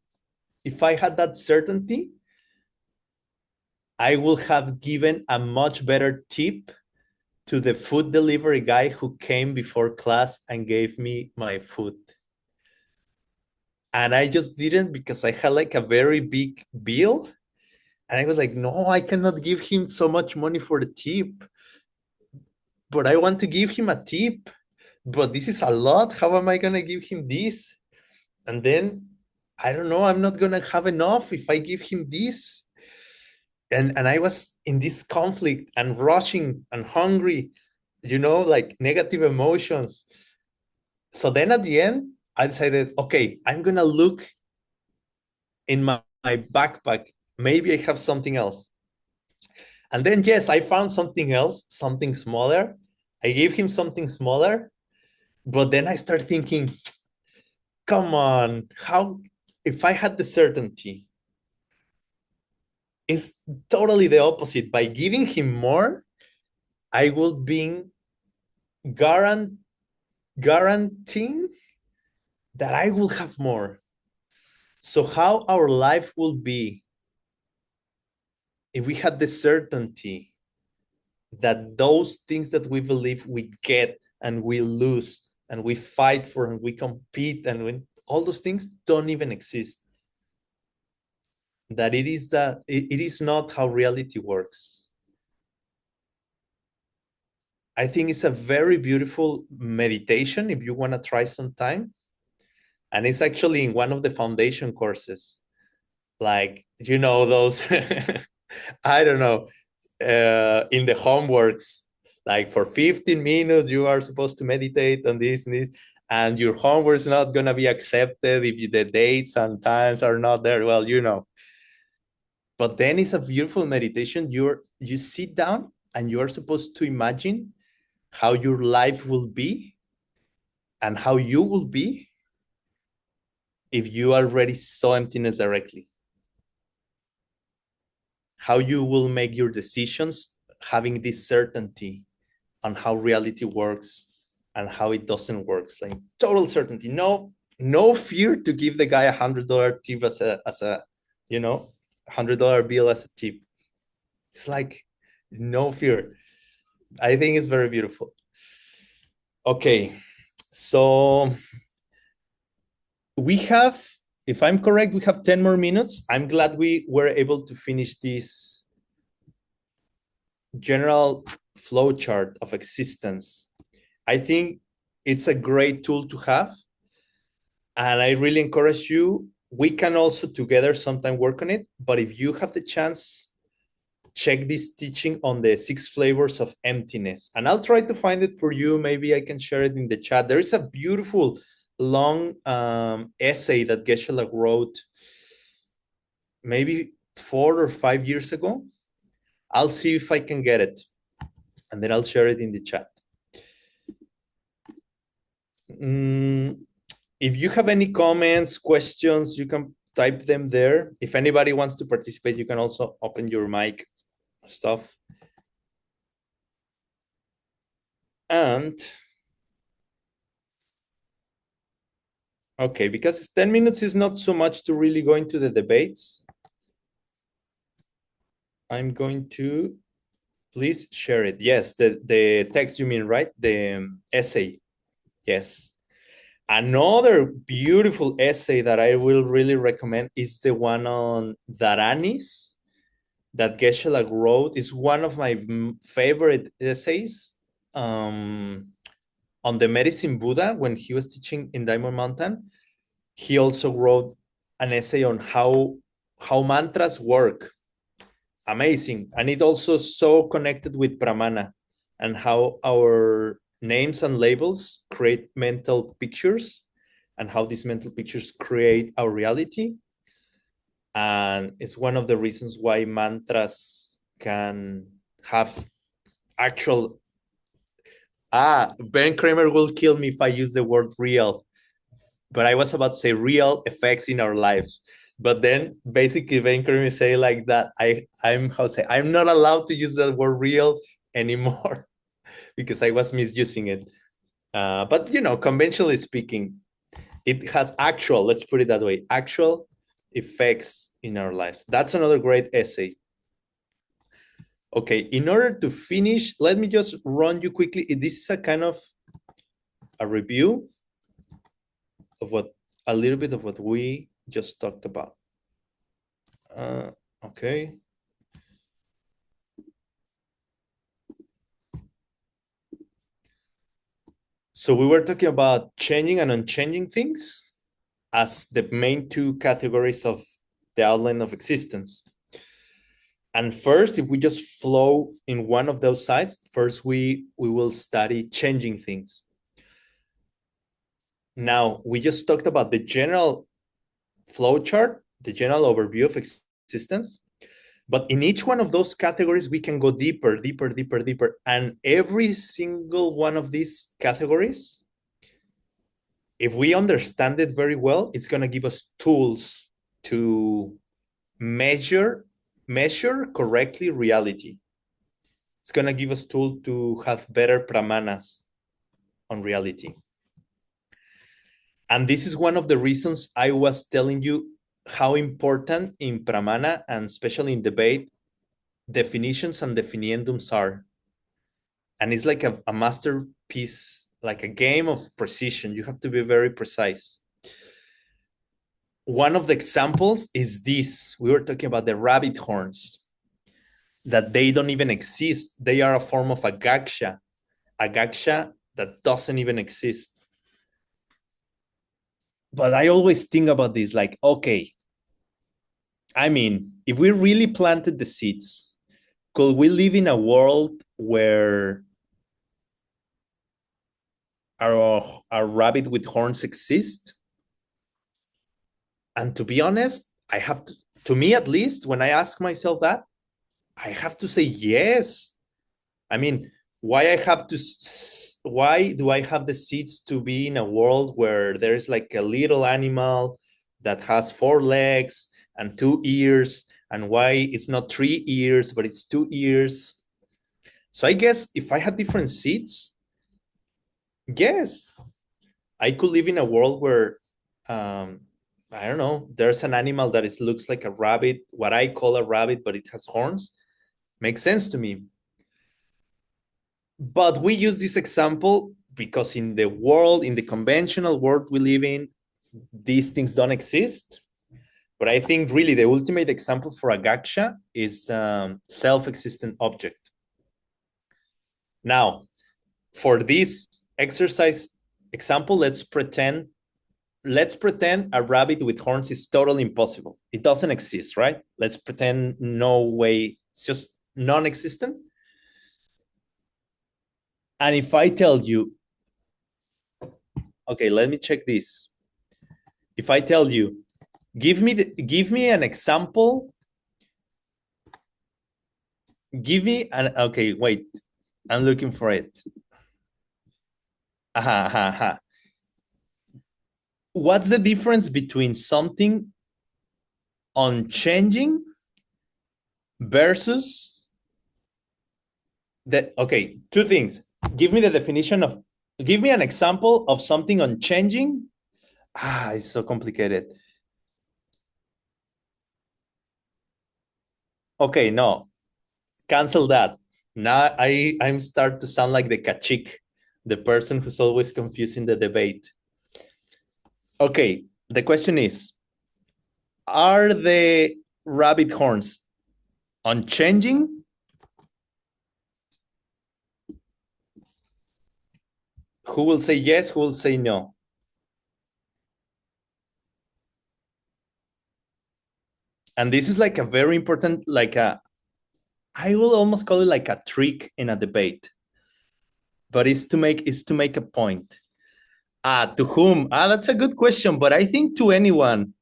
If I had that certainty, I will have given a much better tip to the food delivery guy who came before class and gave me my food. And I just didn't, because I had like a very big bill. And I was like, no, I cannot give him so much money for the tip. But I want to give him a tip. But this is a lot. How am I going to give him this? And then, I don't know, I'm not going to have enough if I give him this. And I was in this conflict and rushing and hungry, like negative emotions. So then at the end, I decided, okay, I'm going to look in my backpack. Maybe I have something else. And then, yes, I found something else, something smaller. I gave him something smaller. But then I start thinking, come on, how, if I had the certainty, it's totally the opposite. By giving him more, I will be guaranteeing that I will have more. So how our life will be if we had the certainty that those things that we believe we get and we lose and we fight for and we compete and when all those things don't even exist. That it is not how reality works. I think it's a very beautiful meditation if you want to try sometime. And it's actually in one of the foundation courses. Like, those, I don't know, in the homeworks, like for 15 minutes, you are supposed to meditate on this and this, and your homework is not going to be accepted if the dates and times are not there. Well, but then it's a beautiful meditation. You sit down and you are supposed to imagine how your life will be and how you will be if you already saw emptiness directly. How you will make your decisions having this certainty on how reality works and how it doesn't work. It's like total certainty. No fear to give the guy $100 tip as a $100 bill as a tip. It's like no fear. I think it's very beautiful. Okay, so we have if I'm correct, we have 10 more minutes. I'm glad we were able to finish this general flowchart of existence. I think it's a great tool to have. And I really encourage you. We can also together sometime work on it. But if you have the chance, check this teaching on the 6 flavors of emptiness. And I'll try to find it for you. Maybe I can share it in the chat. There is a beautiful long essay that Geshe wrote maybe 4 or 5 years ago. I'll see if I can get it. And then I'll share it in the chat. If you have any comments, questions, you can type them there. If anybody wants to participate, you can also open your mic stuff. And okay, because 10 minutes is not so much to really go into the debates. I'm going to please share it. Yes, the text you mean, right? The essay. Yes. Another beautiful essay that I will really recommend is the one on Dharanis that Geshe wrote. Is one of my favorite essays on the medicine Buddha when he was teaching in Diamond Mountain. He also wrote an essay on how mantras work. Amazing. And it also so connected with Pramana and how our names and labels create mental pictures and how these mental pictures create our reality. And it's one of the reasons why mantras can have actual Ben Kramer will kill me if I use the word real, but I was about to say real effects in our lives. But then basically Ben Kramer say like that, I'm not allowed to use that word real anymore because I was misusing it. But conventionally speaking, it has actual, let's put it that way, actual effects in our lives. That's another great essay. Okay, in order to finish, let me just run you quickly. This is a kind of a review of a little bit of what we just talked about. Okay. So we were talking about changing and unchanging things as the main 2 categories of the outline of existence. And first, if we just flow in one of those sides, first we will study changing things. Now, we just talked about the general flow chart, the general overview of existence. But in each one of those categories, we can go deeper, deeper, deeper, deeper. And every single one of these categories, if we understand it very well, it's going to give us tools to measure correctly reality. It's going to give us tools to have better pramanas on reality. And this is one of the reasons I was telling you how important in pramana and especially in debate definitions and definiendums are. And it's like a masterpiece, like a game of precision. You have to be very precise. One of the examples is this. We were talking about the rabbit horns, that they don't even exist. They are a form of a gaksha that doesn't even exist. But I always think about this like, okay, I mean, if we really planted the seeds, could we live in a world where a rabbit with horns exist? And to be honest, I have to me at least, when I ask myself that, I have to say yes. I mean, why do I have the seeds to be in a world where there's like a little animal that has 4 legs and 2 ears, and why it's not 3 ears, but it's 2 ears? So I guess if I had different seeds, yes, I could live in a world where I don't know, there's an animal that looks like a rabbit, what I call a rabbit, but it has horns. Makes sense to me. But we use this example because in the world, in the conventional world we live in, these things don't exist. But I think really the ultimate example for a gaksha is self-existent object. Now, for this exercise example, let's pretend a rabbit with horns is totally impossible. It doesn't exist, right? Let's pretend no way, it's just non-existent. And if I tell you, okay, let me check this. If I tell you, give me an example. Okay, wait, I'm looking for it. What's the difference between something unchanging versus that? Okay, two things. Give me an example of something unchanging. It's so complicated. Okay, no, cancel that. Now I'm start to sound like the kachik, the person who's always confusing the debate. Okay, the question is, are the rabbit horns unchanging? Who will say yes? Who will say no? And this is like a very important, I will almost call it like a trick in a debate, but it's to make a point. To whom? That's a good question, but I think to anyone.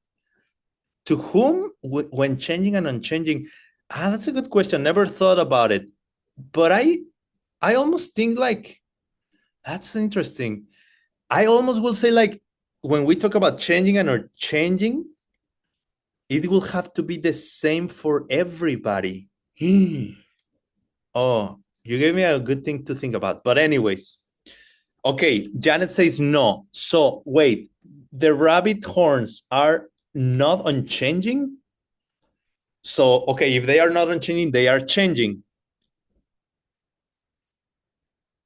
To whom when changing and unchanging? That's a good question. Never thought about it, but I almost think like that's interesting. I almost will say like when we talk about changing and unchanging, it will have to be the same for everybody. Oh, you gave me a good thing to think about. But anyways, okay, Janet says no. So wait, the rabbit horns are not unchanging? So, okay, if they are not unchanging, they are changing.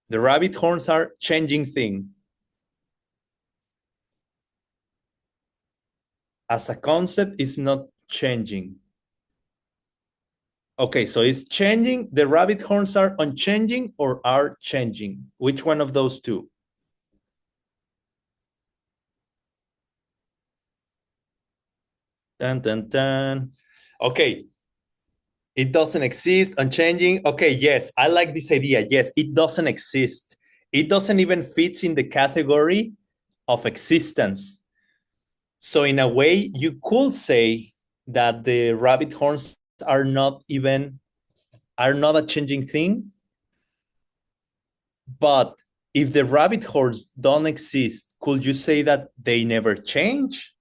The rabbit horns are changing thing. As a concept, it's not changing. Okay, so it's changing. The rabbit horns are unchanging or are changing? Which one of those two? Dun, dun, dun. Okay, it doesn't exist, unchanging. Okay, yes, I like this idea. Yes, it doesn't exist. It doesn't even fit in the category of existence. So in a way, you could say that the rabbit horns are not a changing thing. But if the rabbit horns don't exist, could you say that they never change?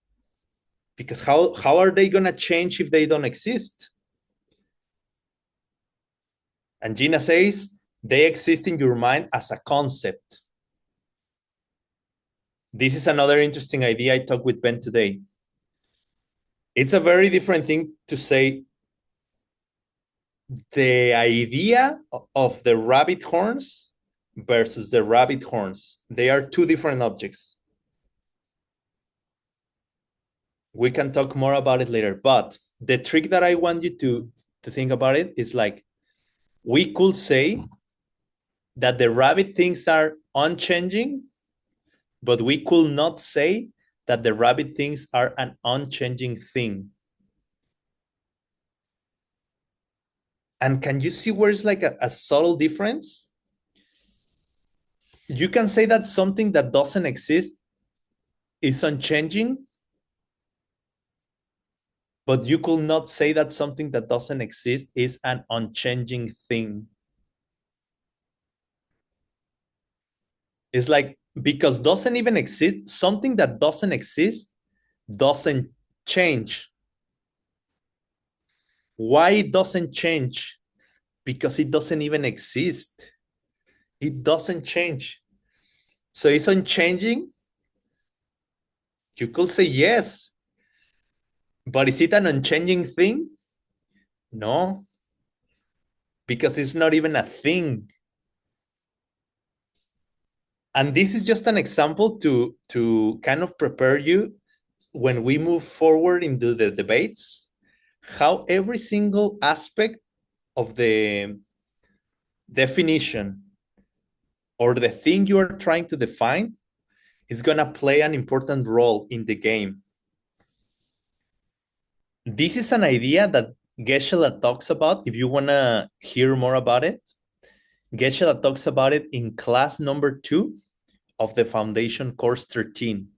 Because how are they gonna change if they don't exist? And Gina says they exist in your mind as a concept. This is another interesting idea I talked with Ben today. It's a very different thing to say the idea of the rabbit horns versus the rabbit horns. They are two different objects. We can talk more about it later, but the trick that I want you to think about it is like, we could say that the rabbit things are unchanging, but we could not say that the rabbit things are an unchanging thing. And can you see where it's like a subtle difference? You can say that something that doesn't exist is unchanging, but you could not say that something that doesn't exist is an unchanging thing. It's like, because doesn't even exist, something that doesn't exist doesn't change. Why it doesn't change? Because it doesn't even exist. It doesn't change. So it's unchanging. You could say yes, but is it an unchanging thing? No, because it's not even a thing. And this is just an example to kind of prepare you when we move forward into the debates, how every single aspect of the definition or the thing you are trying to define is going to play an important role in the game. This is an idea that Geshe talks about. If you want to hear more about it, Geshe talks about it in class number 2 of the foundation course 13.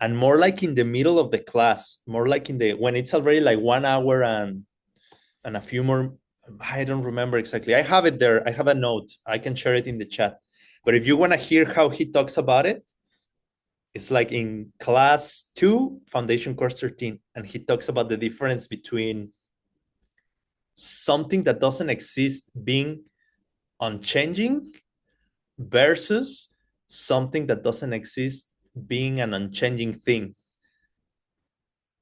And more like in the middle of the class, more like in the when it's already like 1 hour and a few more. I don't remember exactly. I have it there. I have a note. I can share it in the chat. But if you want to hear how he talks about it, it's like in class 2, foundation course 13. And he talks about the difference between something that doesn't exist being unchanging versus something that doesn't exist being an unchanging thing.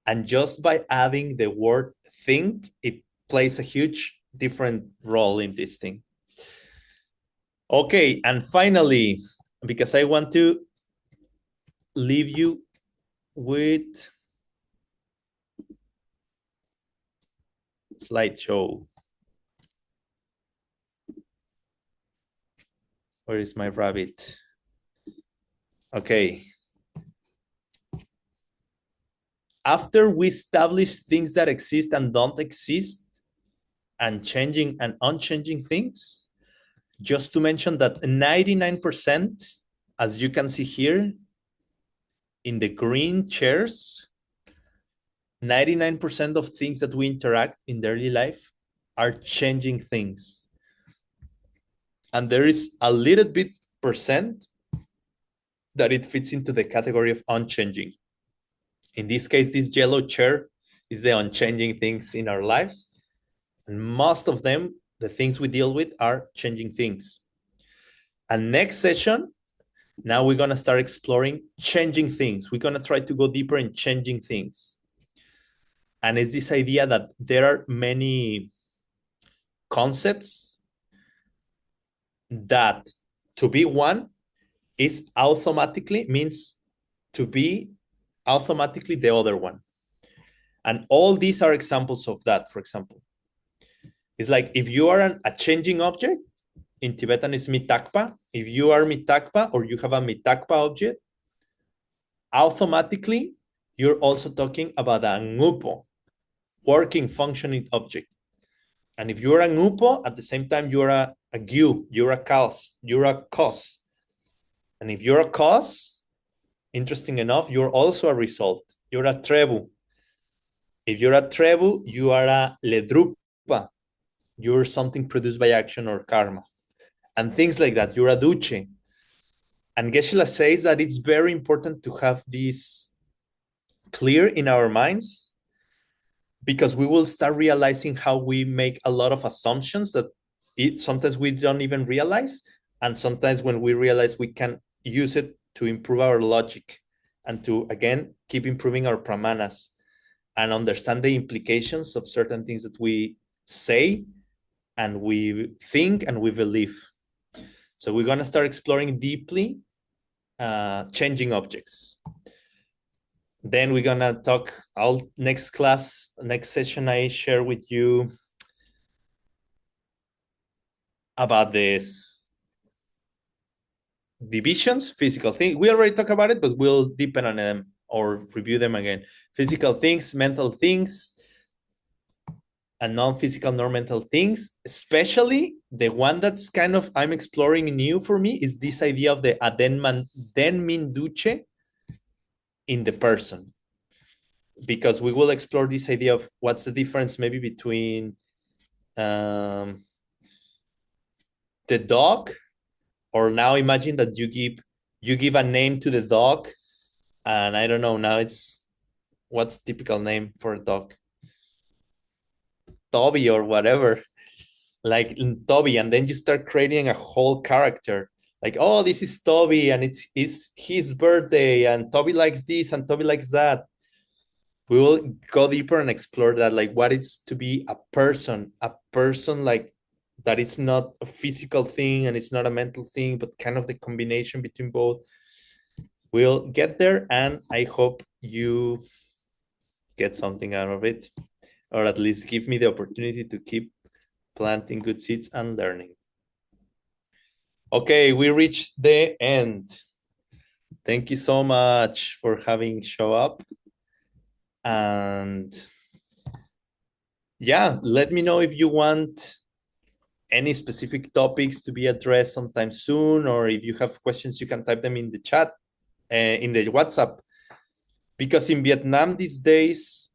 And just by adding the word thing, it plays a huge different role in this thing. Okay, and finally, because I want to leave you with slideshow. Where is my rabbit? Okay. After we establish things that exist and don't exist, and changing and unchanging things, just to mention that 99%, as you can see here, in the green chairs, 99% of things that we interact in daily life are changing things. And there is a little bit percent that it fits into the category of unchanging. In this case, this yellow chair is the unchanging things in our lives. And most of them, the things we deal with, are changing things. And next session, now we're going to start exploring changing things. We're going to try to go deeper in changing things. And it's this idea that there are many concepts that to be one is automatically means to be automatically the other one. And all these are examples of that, for example. It's like if you are a changing object, in Tibetan is mitakpa. If you are mitakpa or you have a mitakpa object, automatically you're also talking about a ngupo, working, functioning object. And if you're a ngupo, at the same time, you're a gyu, you're a cause, you're a cause. And if you're a cause, interesting enough, you're also a result. You're a trebu. If you're a trebu, you are a ledrupa. You're something produced by action or karma. And things like that. You're a duche. And Geshe says that it's very important to have this clear in our minds, because we will start realizing how we make a lot of assumptions that sometimes we don't even realize. And sometimes when we realize, we can use it to improve our logic and to, again, keep improving our pramanas and understand the implications of certain things that we say and we think and we believe. So we're going to start exploring deeply changing objects. Then we're gonna talk next session, I share with you about this divisions, physical things. We already talked about it, but we'll deepen on them or review them again. Physical things, mental things, and non-physical, non-mental things. Especially the one that's kind of I'm exploring new for me is this idea of the denmin duce in the person, because we will explore this idea of what's the difference maybe between the dog, or now imagine that you give a name to the dog, and I don't know, now it's what's typical name for a dog, Toby or whatever, like Toby, and then you start creating a whole character, like, oh, this is Toby and it's his birthday and Toby likes this and Toby likes that. We will go deeper and explore that, like what it's to be a person like that. It's not a physical thing and it's not a mental thing, but kind of the combination between both. We'll get there, and I hope you get something out of it, or at least give me the opportunity to keep planting good seeds and learning. Okay, we reached the end. Thank you so much for having show up. And yeah, let me know if you want any specific topics to be addressed sometime soon, or if you have questions, you can type them in the chat, in the WhatsApp. Because in Vietnam these days,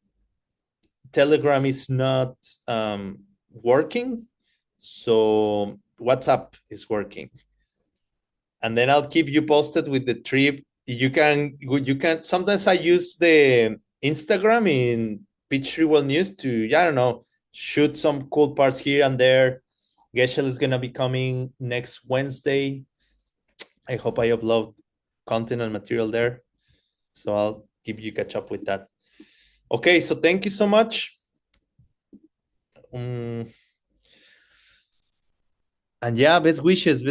Telegram is not working, so WhatsApp is working. And then I'll keep you posted with the trip. You can. Sometimes I use the Instagram in Peachtree World News to, I don't know, shoot some cool parts here and there. Geshe is gonna be coming next Wednesday. I hope I upload content and material there, so I'll give you catch up with that. Okay, so thank you so much. And yeah, best wishes.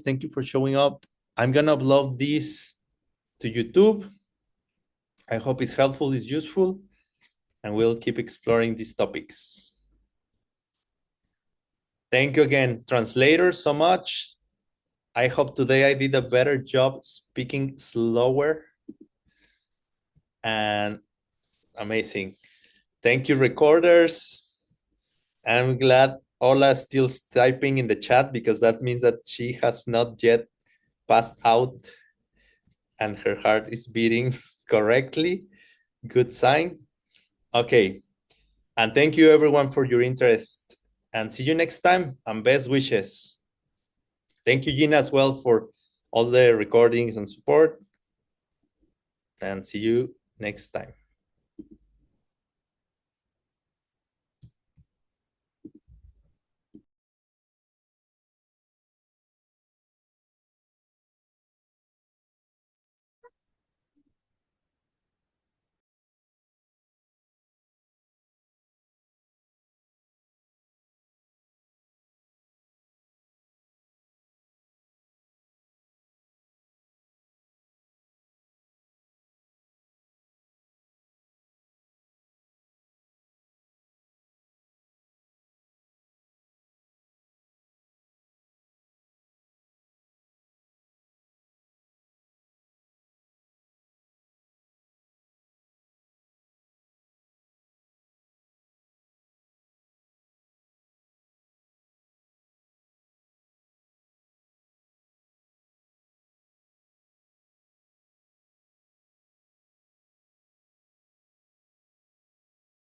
Thank you for showing up. I'm gonna upload this to YouTube. I hope it's helpful, it's useful, and we'll keep exploring these topics. Thank you again, translators, so much. I hope today I did a better job speaking slower. And amazing. Thank you, recorders. I'm glad Ola's still typing in the chat, because that means that she has not yet passed out and her heart is beating correctly. Good sign. Okay. And thank you everyone for your interest, and see you next time, and best wishes. Thank you, Gina, as well, for all the recordings and support, and see you next time.